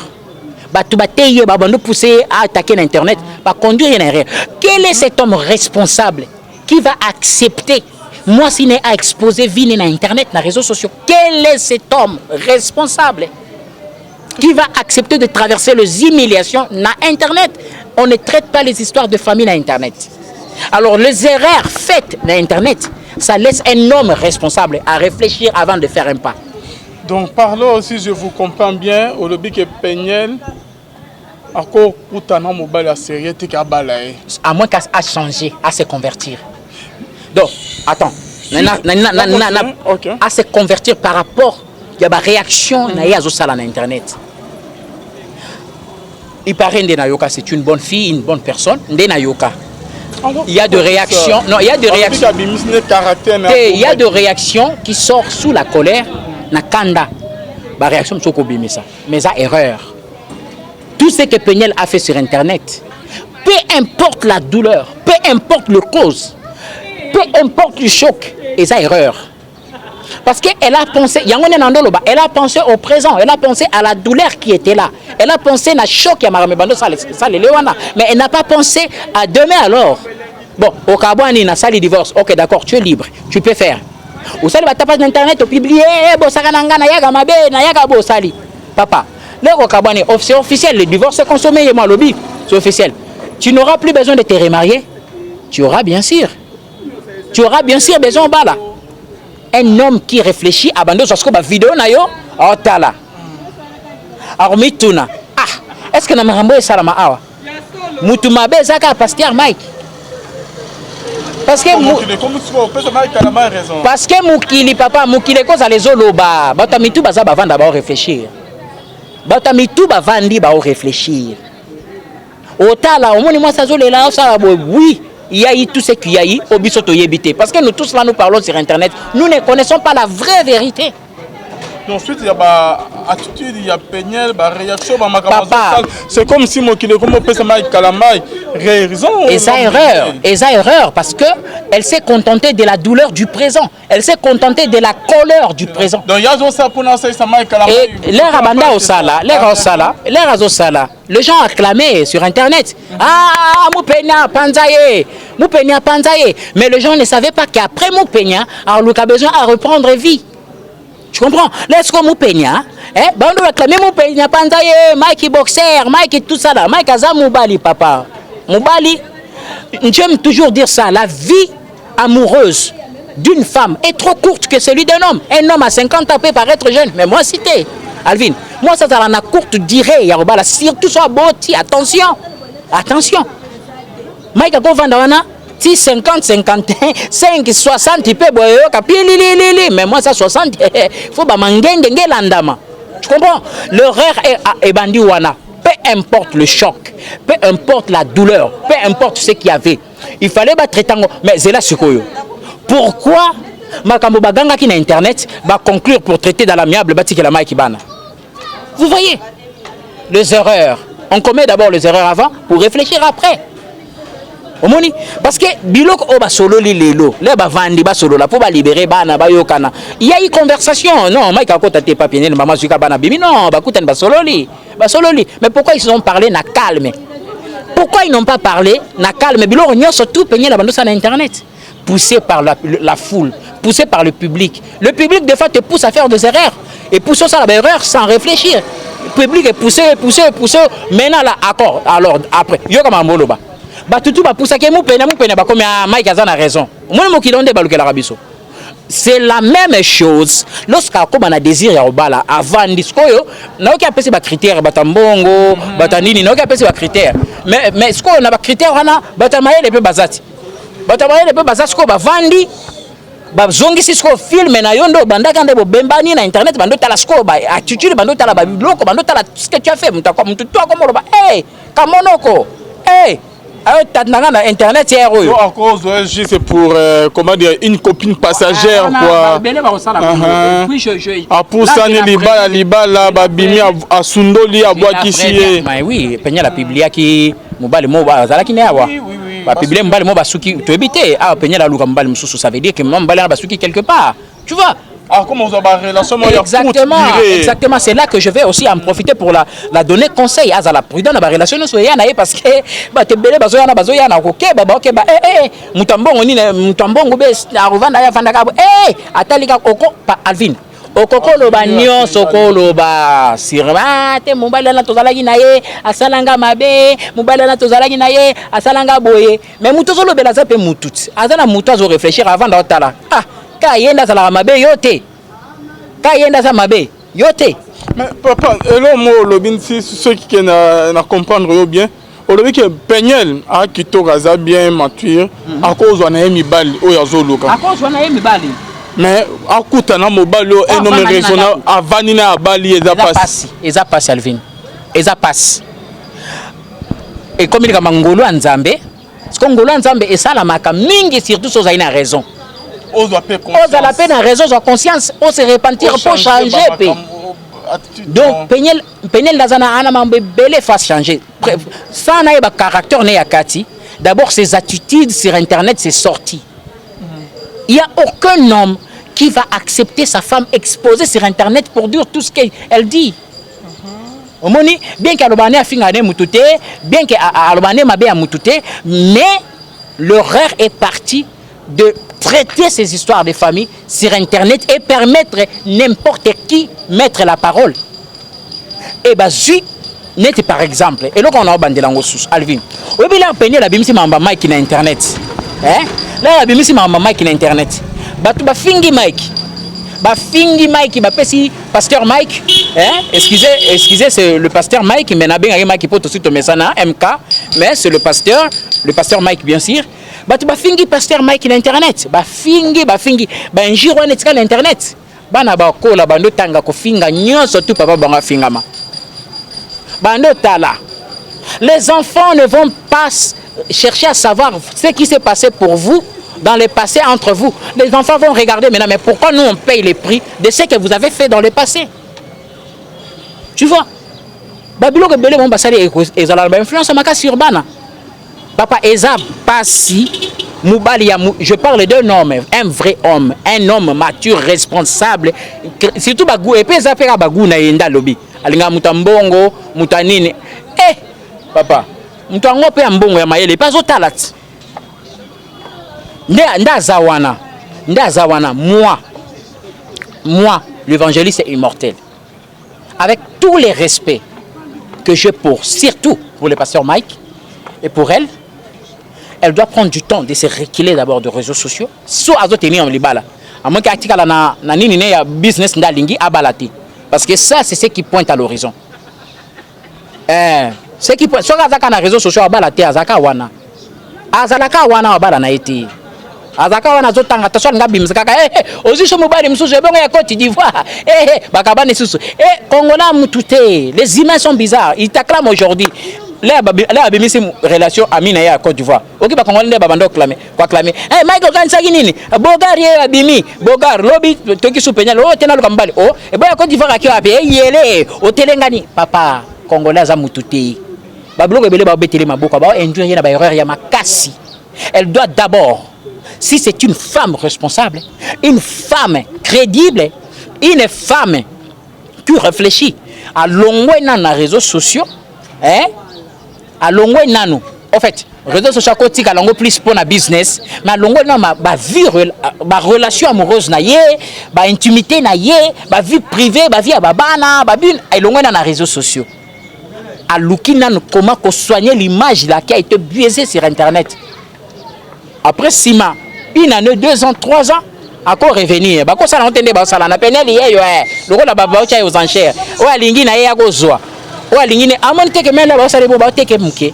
[SPEAKER 1] Batubate Yaye va nous pousser à attaquer l'Internet, va conduire une erreur. Quel est cet homme responsable qui va accepter, moi, s'il n'est à exposer vie sur Internet, dans les réseaux sociaux? Quel est cet homme responsable qui va accepter de traverser les humiliations dans Internet? On ne traite pas les histoires de famille dans Internet. Alors, les erreurs faites dans Internet, ça laisse un homme responsable à réfléchir avant de faire un pas.
[SPEAKER 2] Donc, parlons aussi, je vous comprends bien, au lobby que Peniel, encore Koutana Mobile à série,
[SPEAKER 1] à moins qu'à changer, à se convertir. Donc, attends, à se convertir par rapport à la réaction sur Internet. Il paraît que Nayoka c'est une bonne fille, une bonne personne. Nayoka. Il y a de réactions. Non, il y a de réactions. Il y a de réactions qui sortent sous la colère. Nakanda. La réaction c'est ça. Mais ça erreur. Tout ce que Peniel a fait sur Internet, peu importe la douleur, peu importe le cause, peu importe le choc, et ça erreur. Parce qu'elle a pensé, elle a pensé au présent, elle a pensé à la douleur qui était là. Elle a pensé à choc, mais elle n'a pas pensé à demain alors. Bon, au Kabouani, na sali divorce, ok d'accord, tu es libre, tu peux faire. Au sali, ta page d'internet, tu publies, papa, au Kabouani, c'est officiel, le divorce est consommé, moi, lobby, c'est officiel. Tu n'auras plus besoin de te remarier. Tu auras bien sûr besoin de là. Un homme qui réfléchit abandonne ce que la vidéo na yo otala armituna est-ce que na marambo salama awa mutu mabe zaka pasteur Mike parce que mukili papa mukile ko za les oloba batamitu baza bavanda ba réfléchir batamitu bavandi ba réfléchir otala omoni moi ça zolela ça oui. Il y a eu tout ce qu'il y a eu au bisoto yébité. Parce que nous tous là, nous parlons sur Internet. Nous ne connaissons pas la vraie vérité.
[SPEAKER 2] Ensuite, il y a attitude il y a Peniel ba réaction ba
[SPEAKER 1] Papa,
[SPEAKER 2] c'est comme si moi qui le comme pesa mai kalamai raison
[SPEAKER 1] et ça erreur parce que elle s'est contentée de la douleur du présent, elle s'est contentée de la colère du présent.
[SPEAKER 2] Donc il y a ça pour ça mai kalamai
[SPEAKER 1] et l'air abanda au sala les gens acclamaient sur internet Mupenya Panzaye, mais les gens ne savaient pas qu'après Mupenya alors Luka a besoin à reprendre vie. Tu comprends? Laisse-moi Mupenya, bando acclamer Mupenya Panzaye, Mike boxer, Mike tout ça là, Mike Aza Mubali papa. Mubali, j'aime toujours dire ça, la vie amoureuse d'une femme est trop courte que celui d'un homme. Un homme à 50 ans peut paraître jeune, mais moi cité Alvin, moi ça a la courte durée, Yarobala, surtout soit boti, attention. Mike a wana, 10, 50, 51, 5, 60, tu peux boire, mais moi ça 60, faut pas m'engendre landama. Tu comprends? L'horreur est bandi wana. Peu importe le choc, peu importe la douleur, peu importe ce qu'il y avait, il fallait battre tango. Mais c'est là ce que pourquoi Makambo Baganga qui n'a internet va conclure pour traiter dans l'amiable bâti que la maille qui bana. Vous voyez les erreurs. On commet d'abord les erreurs avant pour réfléchir après. Omoni parce que biloko oba solo lelo les ba vandi ba solo la pour ba libérer bana ba yokana. Il y a eu conversation. Non, Mike a côté pas pienel maman suka bana bimi non, ba kuten ba solo li. Mais pourquoi ils ont parlé na calme? Pourquoi ils n'ont pas parlé na calme? Biloko nyo surtout peigner la bande sur internet. Poussé par la foule, poussé par le public. Le public, des fois, te pousse à faire des erreurs. Et pousse ça, l'erreur sans réfléchir. Le public est poussé. Maintenant, là, accord. Alors, après, il y a comme un moloba. Tout va pousser à Moupena, comme Mike Azan a raison. Moi, je suis c'est la même chose lorsqu'on a désir avant discoyo n'a aucun petit critère batambongo batanini n'a aucun petit critère mais ce qu'on a pas critère on a batamaye les peu bazati batamaye les peu bazati ko bavandi bazongi sisko film na yondo bandaka ndebo bembani na internet bando tala sko ba attitude bando tala ba biloko bando tala ce que tu as fait muta comme tout toi comme ba kamonoko internet c'est
[SPEAKER 2] à cause c'est pour comment dire une copine passagère quoi pour ça libala babimi à sundoli à boakisi
[SPEAKER 1] mais oui penya la biblia qui mobile moba zala ki ne awa ba biblia mobile moba suki to éviter penya la luka mobile mususu ça veut dire que mobile ba suki quelque part tu vois.
[SPEAKER 2] Comment vous avez relation
[SPEAKER 1] exactement, c'est là que je vais aussi en profiter pour la donner conseil à la prudence dans la relation parce que bah te belé bazoya na OK mutambongo ni mutambongo be aruvanda ya fanda kabo atalika oko pa Alvin okoko loba nyonso koloba sirmate mobile na tozalaki na ye asalanga mabe mobile na tozalaki na ye asalanga boye mais mutozo lobela za pe mututi azana mutozo réfléchir avant d'otala yenda sala mabe yote yenda sa mabe yote
[SPEAKER 2] mais papa elo mo lobin si ceux qui na comprendre yo bien o lobi que Peniel a kito gaza bien mature à cause on a mibali o yazoluka
[SPEAKER 1] à cause on a mibali
[SPEAKER 2] mais akuta na mobali o un homme raisonnable avani na abali
[SPEAKER 1] eza passe Alvin eza passe et comme il ka mangolo nzambe parce que ngolo nzambe esalamaka mingi surtout so zaina raison.
[SPEAKER 2] On
[SPEAKER 1] a la peine en raison de conscience, on se repentir pour changer. Donc, Peniel Lazana Anamambe Bele fasse changer. Ça n'a pas caractère né à Kati. D'abord, ses attitudes sur Internet, c'est sorti. Il n'y a aucun homme qui va accepter sa femme exposée sur Internet pour dire tout ce qu'elle dit. Bien qu'elle a fingane mutute, bien qu'elle a mabé à mutute, mais l'horreur est partie de traiter ces histoires de famille sur Internet et permettre n'importe qui mettre la parole. Et bien, si n'est par exemple, et là on a bandé l'ango sous Alvin. Oui, mais là on peine la bimisi mamba Mike na Internet. Là la bimisi mamba Mike na Internet. Batu ba fingi Mike. Ba fingi Mike, ba pesi pasteur Mike. Excusez, c'est le pasteur Mike, mais na benga Mike pour tout de suite mettre na MK, mais c'est le pasteur Mike bien sûr. Batu ba fingi pasteur Mike na Internet. Ba fingi ba njiro na tika na Internet. Bana ba kola bando tanga ko finga nyonso tout papa banga fingama. Bando tala. Les enfants ne vont pas chercher à savoir ce qui s'est passé pour vous dans le passé entre vous. Les enfants vont regarder maintenant, mais pourquoi nous on paye les prix de ce que vous avez fait dans le passé? Tu vois? Babilo que belé mon basali ezala ba influence makasi urbana. Papa Eza Passi Moubali, je parle d'un homme, un vrai homme, un homme mature, responsable, surtout bagou et puis ça fait bagou na yenda lobby. Alinga mutambongo, mutanini. Eh papa, mutango pe mbongo ya mayele pas otalat. Nda zawana. Moi, l'évangéliste est immortel. Avec tous les respects que j'ai surtout pour le pasteur Mike et pour elle doit prendre du temps de se reculer d'abord de réseaux sociaux. Soit à d'autres en libala. À moins qu'elle na nini ne ya business ndalingi abalati. Parce que ça c'est ce qui pointe à l'horizon. Ce qui pointe soit azaka na réseaux sociaux abalati azaka wana. Azalaka wana abala na eti. Azaka wana zotanga taswa ngabi mzaka ozisho mobali msusu ebongo ya Côte d'Ivoire bakabane susu Congolais mutute les humains sont bizarres ils t'acclament aujourd'hui là abimisi relation amina ya Côte d'Ivoire oki ba Congolais nde babando clamer Michael kansaki nini Bogar ye abimi Bogar lobby toki supenya lo tena lo kambali eboya Côte d'Ivoire akio ape yele otelengani papa Congolais za mutute bablo ebele ba betele maboko ba enduire na ba erreur ya makasi. Elle doit d'abord, si c'est une femme responsable, une femme crédible, une femme qui réfléchit à l'ongwe dans les réseaux sociaux, à l'ongwe nano. En fait, réseaux sociaux côté à l'ongwe plus pour la business, mais à l'ongwe dans ma vie, ma relation amoureuse na yé, ma intimité na yé, ma vie privée, ma vie à babana, ma vie à l'ongwe dans les réseaux sociaux. À l'oukina comment soigner l'image là qui a été biaisée sur Internet. Après 6 mois, 1 année, 2 ans, 3 ans, encore revenir. Bako ça l'entendait, ça l'a peine lié le rôle là-bas aux enchères. Ouais, lingi na ya gozoa. Ouais, lingi na amon teke men là ça les boba teke muke.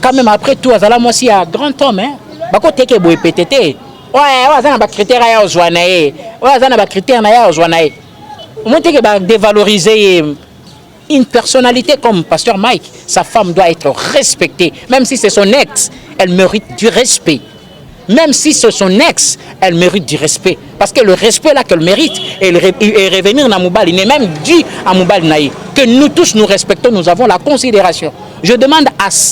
[SPEAKER 1] Quand même après tout, azala moi si un grand homme hein. Bako teke boy PTT. Ouais, ça na ba critère ya ozwa na ye. Ouais, ça na ba critère na ya ozwa na ye. Mon teke ba dévaloriser une personnalité comme Pasteur Mike, sa femme doit être respectée. Même si c'est son ex, elle mérite du respect. Même si c'est son ex, elle mérite du respect. Parce que le respect là qu'elle mérite, et revenir à Moubali, il est même dit à Moubali Naï, que nous tous nous respectons, nous avons la considération. Je demande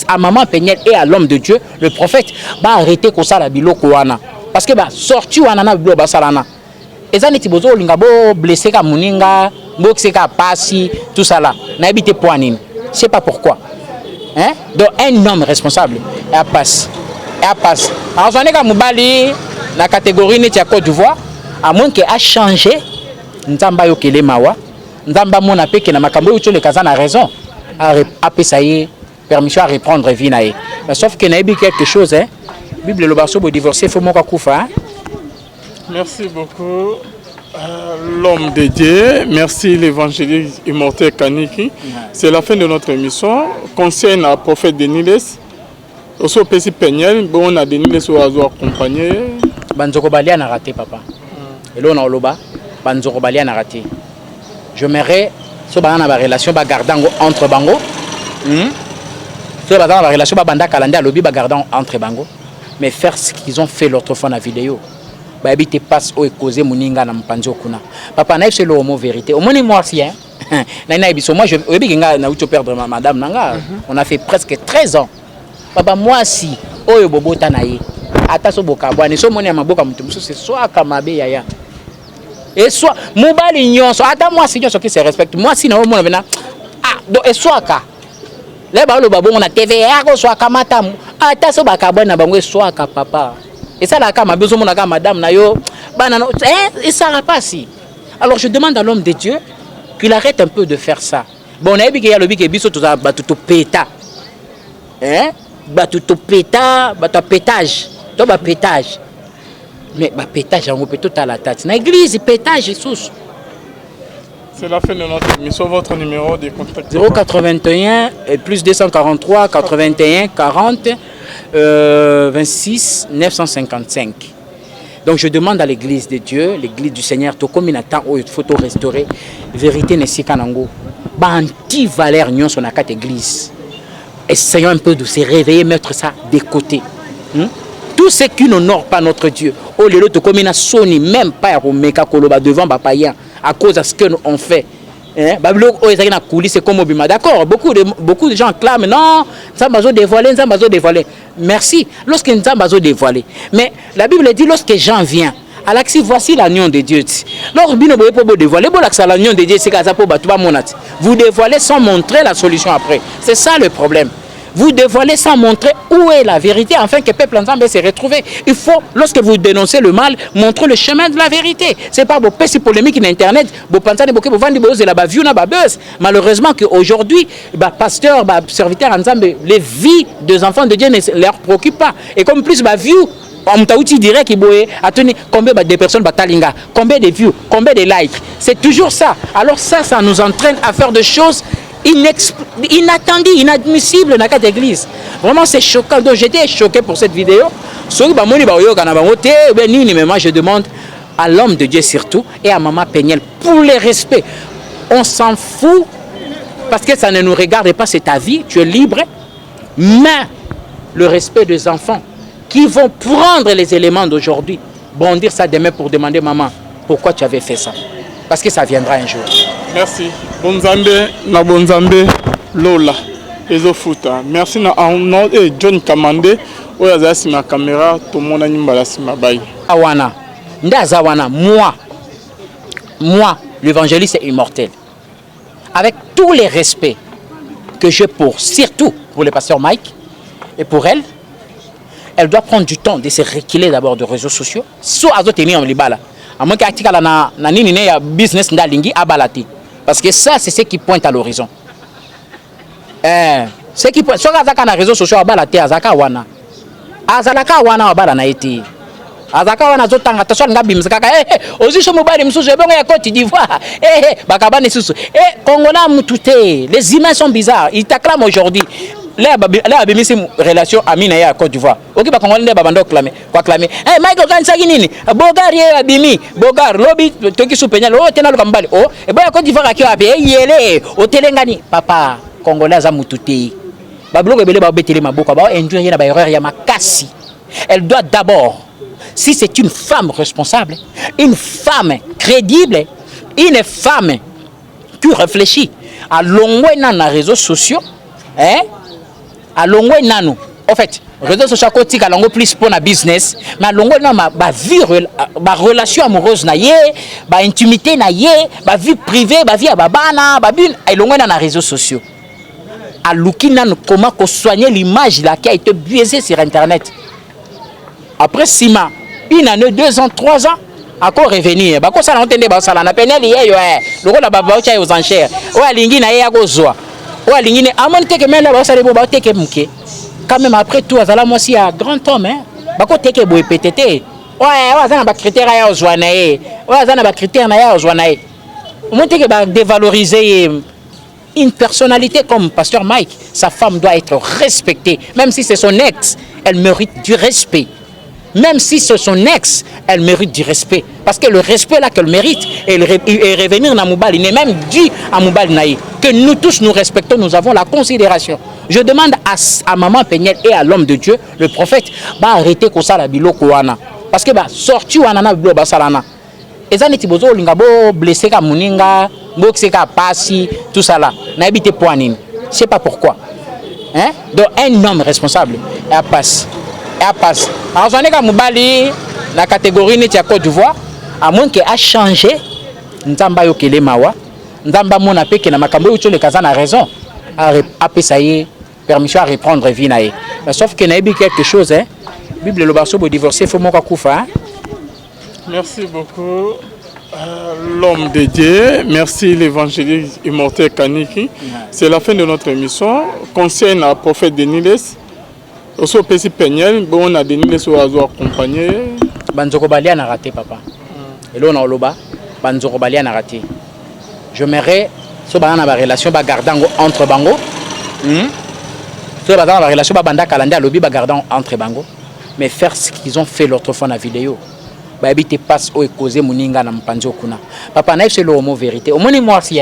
[SPEAKER 1] à Maman Péniel et à l'homme de Dieu, le prophète, arrêter comme ça la bilo kouana. Parce que sorti wanana bilo basalana. Et ça n'est pas blessé comme Mouninga, blessé comme Passi, tout ça là. N'habitez pas Nine. Je ne sais pas pourquoi. Hein? Donc un homme responsable, elle passe. Alors, on est comme Moubali, la catégorie de Côte d'Ivoire, à moins qu'elle a changé, Nzamba Yokele Mawa, Nzamba Monape, qui n'a pas le Kazan a raison, a permission à reprendre vie. Sauf qu'il y a quelque chose, hein. Bible le barceau pour divorcer, il faut mon kakoufa.
[SPEAKER 2] Merci beaucoup. L'homme de Dieu, merci l'évangéliste immortel Kaniki. C'est la fin de notre émission. Concerne le prophète Deniles. Aussi au petit Péniel, on a Deniles au réseau accompagné.
[SPEAKER 1] Banzoko Balia n'a raté, papa. Et là, on a Oloba, Banzoko Balia n'a raté. Je m'aimerais, si on a une relation entre Bango, si on a une relation entre Bango, mais faire ce qu'ils ont fait l'autre fois dans la vidéo. Baby te passe au causer moninga na mpanzo kuna. Papa na c'est le mot vérité. Au moins moi si hein. Na biso moi je na uto perdre madame nanga. On a fait presque 13 ans. Papa moi si oyo bobota na ye. Ata so bokabwa so moni maboka mutu muso c'est soit kamabe yaya. Et soit mobali nyonso ata moi si nyonso qui se respecte. Moi si na mo na bena donc et soit ka. Les ba lo babongo na TVA ko soit kamata. Ata so bakabwa na bango soit ka papa. Et ça, là, quand besoin de madame, et ça n'a pas si. Alors je demande à l'homme de Dieu qu'il arrête un peu de faire ça. Bon, on a vu qu'il y a le bique et biso tout ça, tout péta. Hein? Tout péta, pétage. Tout pétage. Mais pétage, on peut tout à la tête. Dans l'église, pétage, Jésus.
[SPEAKER 2] C'est la fin de notre émission. Votre numéro de contact
[SPEAKER 1] 081 et plus 243 81 40 26 955. Donc je demande à l'église de Dieu, l'église du Seigneur, tout comme il attend où il faut restaurer vérité n'est si kanango. Banti valeur nyon son akat église. Essayons un peu de se réveiller, mettre ça de côté. Tout ce qui n'honore pas notre Dieu. Oh les autres comme il a sonné même pas à Romeka Koloba devant Bapayan à cause de ce que nous on fait. Babylone, na coulisse comme Obima. D'accord, beaucoup de gens clament, non, Nzambazo dévoilé. Merci, lorsque Nzambazo dévoilé. Mais la Bible dit, lorsque Jean vient, Alexis, voici l'agneau de Dieu. Lorsque vous dévoilez, l'agneau de Dieu, vous dévoilez sans montrer la solution après. C'est ça le problème. Vous dévoilez sans montrer où est la vérité, afin que le peuple ensemble se retrouve. Il faut, lorsque vous dénoncez le mal, montrer le chemin de la vérité. Ce n'est pas vos petits polémiques sur Internet, vos pensées, vos ventes, malheureusement qu'aujourd'hui, pasteur, serviteur ensemble, les vies des enfants de Dieu ne leur préoccupent pas. Et comme plus, view, on dirait qu'il attendez combien de personnes batalinga, combien de views, combien de likes. C'est toujours ça. Alors ça nous entraîne à faire des choses inattendu, inadmissible dans cette église. Vraiment, c'est choquant. Donc, j'étais choqué pour cette vidéo. Mais moi, je demande à l'homme de Dieu surtout et à Maman Péniel pour le respect. On s'en fout parce que ça ne nous regarde pas, c'est ta vie, tu es libre. Mais le respect des enfants qui vont prendre les éléments d'aujourd'hui, bondir ça demain pour demander maman, pourquoi tu avais fait ça? Parce que ça viendra un jour.
[SPEAKER 2] Merci. Bonzambe, Lola, Ezofuta. Merci na John Kamande. Oya za ma caméra, tout le monde a nimbala sima bay.
[SPEAKER 1] Awana. Ndazawana, moi, l'évangéliste est immortel. Avec tous les respects que j'ai surtout pour le pasteur Mike et pour elle doit prendre du temps de se reculer d'abord des réseaux sociaux. Soit à tenir en libala. À moins qu'il y ait un business ndalingi à balati. Parce que ça, c'est ce qui pointe à l'horizon. Ce qui pointe. Soit à les réseaux sociaux à balati, à Zaka wana. À Zalaka wana à balanaïti. À Zaka wana zotanga, t'as soit ngabim zaka. Aussi, je me bats, je vais à Côte d'Ivoire. Bakabane susu. Congolais moutouté. Les humains sont bizarres. Ils t'acclament aujourd'hui. Là, il y a une relation amie à Côte d'Ivoire. Ok, bah Congolais ne babando clamer, quoi clamer. Michael Kansagini, Bogar ye abimi, Bogar lobby, toki soupenyal, oh tena lokambali, oh et bah Côte d'Ivoire akio abe yele, o telengani, papa Congolais za mututi. Bablo ke bele ba betele maboka, ba enjoy na ba erreur ya makasi. Elle doit d'abord, si c'est une femme responsable, une femme crédible, une femme qui réfléchit à longue dans les réseaux sociaux, à longue nano en fait réseaux sociaux côté à longue plus pour na business mais à longue na ba vie ba relation amoureuse na yé ba intimité na yé ba vie privée ba vie à babana ba bin à longue na réseaux sociaux à lukina comment soigner l'image là qui a été biaisée sur internet après 6 mois 1 année 2 ans 3 ans encore revenir ba ko ça na entendre ba ça na penel yé yo le rôle ba ba cha aux enchères o alingi na yé ya ko zoa ou aligné à mon teke mais là ça les boba teke mouké quand même après tout azala moi si un grand homme bako teke boy PTT ouais ça na ba critère ya ozwanae ouais ça na ba critère na ya ozwanae mon teke ba dévaloriser une personnalité comme pasteur Mike. Sa femme doit être respectée même si c'est son ex, elle mérite du respect. Même si c'est son ex, elle mérite du respect. Parce que le respect là qu'elle mérite, et revenir à Moubali, il est même dit à Moubali Naï, que nous tous nous respectons, nous avons la considération. Je demande à Maman Péniel et à l'homme de Dieu, le prophète, arrêter comme ça la bilo kouana. Parce que sorti ou anana bilo basalana. Et ça n'est pas blessé comme Mouninga, blessé comme Passi, tout ça là. N'habite point nini. Je ne sais pas pourquoi. Donc un homme responsable, elle passe. Alors, j'en ai qu'à Moubali, la catégorie de Côte d'Ivoire, à moins qu'elle a changé, Nzamba Yokele Mawa, Nzamba Monape, qui n'a pas le Kazan a raison, à permission à reprendre vie. Mais sauf qu'il y a quelque chose, Bible le barceau pour divorcer, il faut mon koufa.
[SPEAKER 2] Merci beaucoup, l'homme de Dieu. Merci l'évangéliste immortel Kaniki. C'est la fin de notre émission. Conseil à prophète Deniles. Aussi au petit Péniel, on a donné les oiseaux accompagnés.
[SPEAKER 1] Banzoko Balia n'a raté, papa. Et là, on a Oloba, Banzoko Balia n'a raté. Je m'aimerais, si on a une relation entre Bango, si on a une relation entre Bango, mais faire ce qu'ils ont fait l'autre fois dans la vidéo. Babite passe au causé Muninga na Mpanzo Kuna. Papa, naïf c'est le mot vérité. Au moins, moi, si,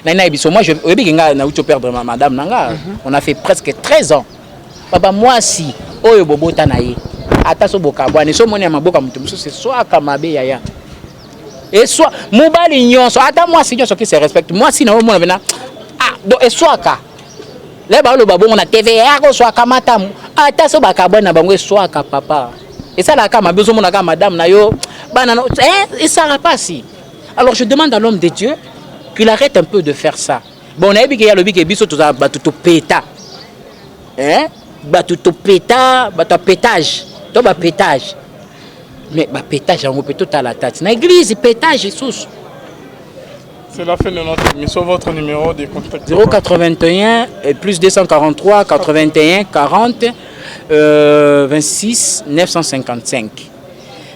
[SPEAKER 1] moi, je vais perdre ma madame Nanga. On a fait presque 13 ans. Papa moi si oyo bobota na ye ata so boka bwana so moni ya maboka mutu mususu so akamabe yaya Et soit mobile nyonso ata moi si nyonso qui se respecte moi si na mo na donc et soit ka les ba lo ba bon na TVA ko soit ka matamu ata so ba ka bona bango soit ka papa et ça la ka ma besoin na ka madame na yo bana et ça va pas si. Alors je demande à l'homme de Dieu qu'il arrête un peu de faire ça. Bon na ebike ya lobi ke biso to za batuto peta batuto peta bata pétage to ba pétage. Mais bah pétage on peut tout à la tête. Na église pétage sous.
[SPEAKER 2] C'est la fin de notre émission. Votre numéro de contact
[SPEAKER 1] 081 et plus 243 81 40 26 955.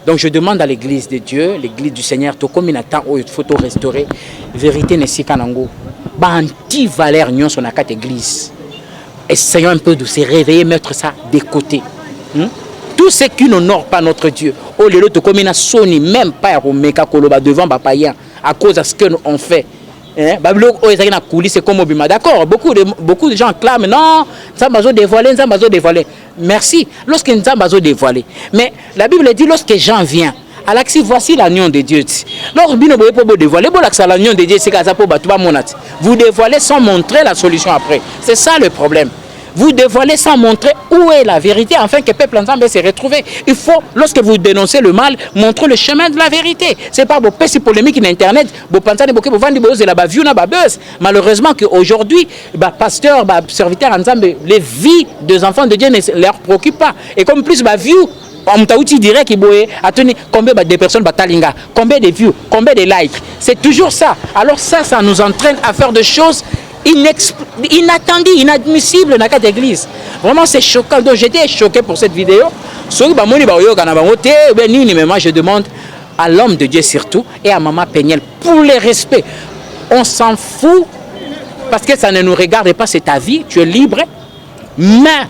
[SPEAKER 1] Donc je demande à l'église de Dieu, l'église du Seigneur, tout comme il attend où il faut tout restaurer. Vérité n'est si kanango. Bah anti-valeur nyon son akat église. Essayons un peu de se réveiller, mettre ça de côté. Tout ce qui n'honore pas notre Dieu, oh les autres comme il soni même pas romeka koloba devant papayen à cause de ce que on fait. Bablo oh ezaki na coulisse comme obima. D'accord, beaucoup de gens clament non, ça bazo dévoiler. Merci. Lorsque nous bazo dévoiler. Mais la Bible dit lorsque Jean vient, Alexis voici l'agneau de Dieu. Lorsque bino boye pour dévoiler, bon l'accès l'agneau de Dieu c'est kaza pour batuba monat. Vous dévoilez sans montrer la solution après. C'est ça le problème. Vous dévoilez sans montrer où est la vérité, afin que le peuple ensemble se retrouve. Il faut, lorsque vous dénoncez le mal, montrer le chemin de la vérité. Ce n'est pas vos petits polémiques sur Internet, vos pensées, vos ventes, vos buzz. Malheureusement qu'aujourd'hui, pasteur, serviteur ensemble, les vies des enfants de Dieu ne leur préoccupent pas. Et comme plus, view, on t'a dirait qu'il y a combien de personnes batalinga, combien de views, combien de likes. C'est toujours ça. Alors ça nous entraîne à faire des choses inattendu, inadmissible dans cette église. Vraiment, c'est choquant. Donc, j'étais choqué pour cette vidéo. Mais moi, je demande à l'homme de Dieu surtout et à Maman Péniel pour le respect. On s'en fout parce que ça ne nous regarde pas, c'est ta vie, tu es libre. Mais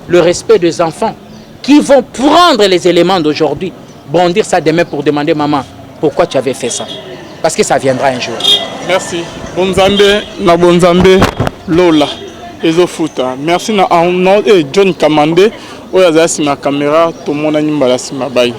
[SPEAKER 1] le respect des enfants qui vont prendre les éléments d'aujourd'hui, bondir ça demain pour demander maman, pourquoi tu avais fait ça? Parce que ça viendra un jour.
[SPEAKER 2] Merci. Bonzambe, na bonzambe, Lola, Ezofuta. Merci na John Kamande, oya za sima caméra, tout le monde a nimba la sima bayi.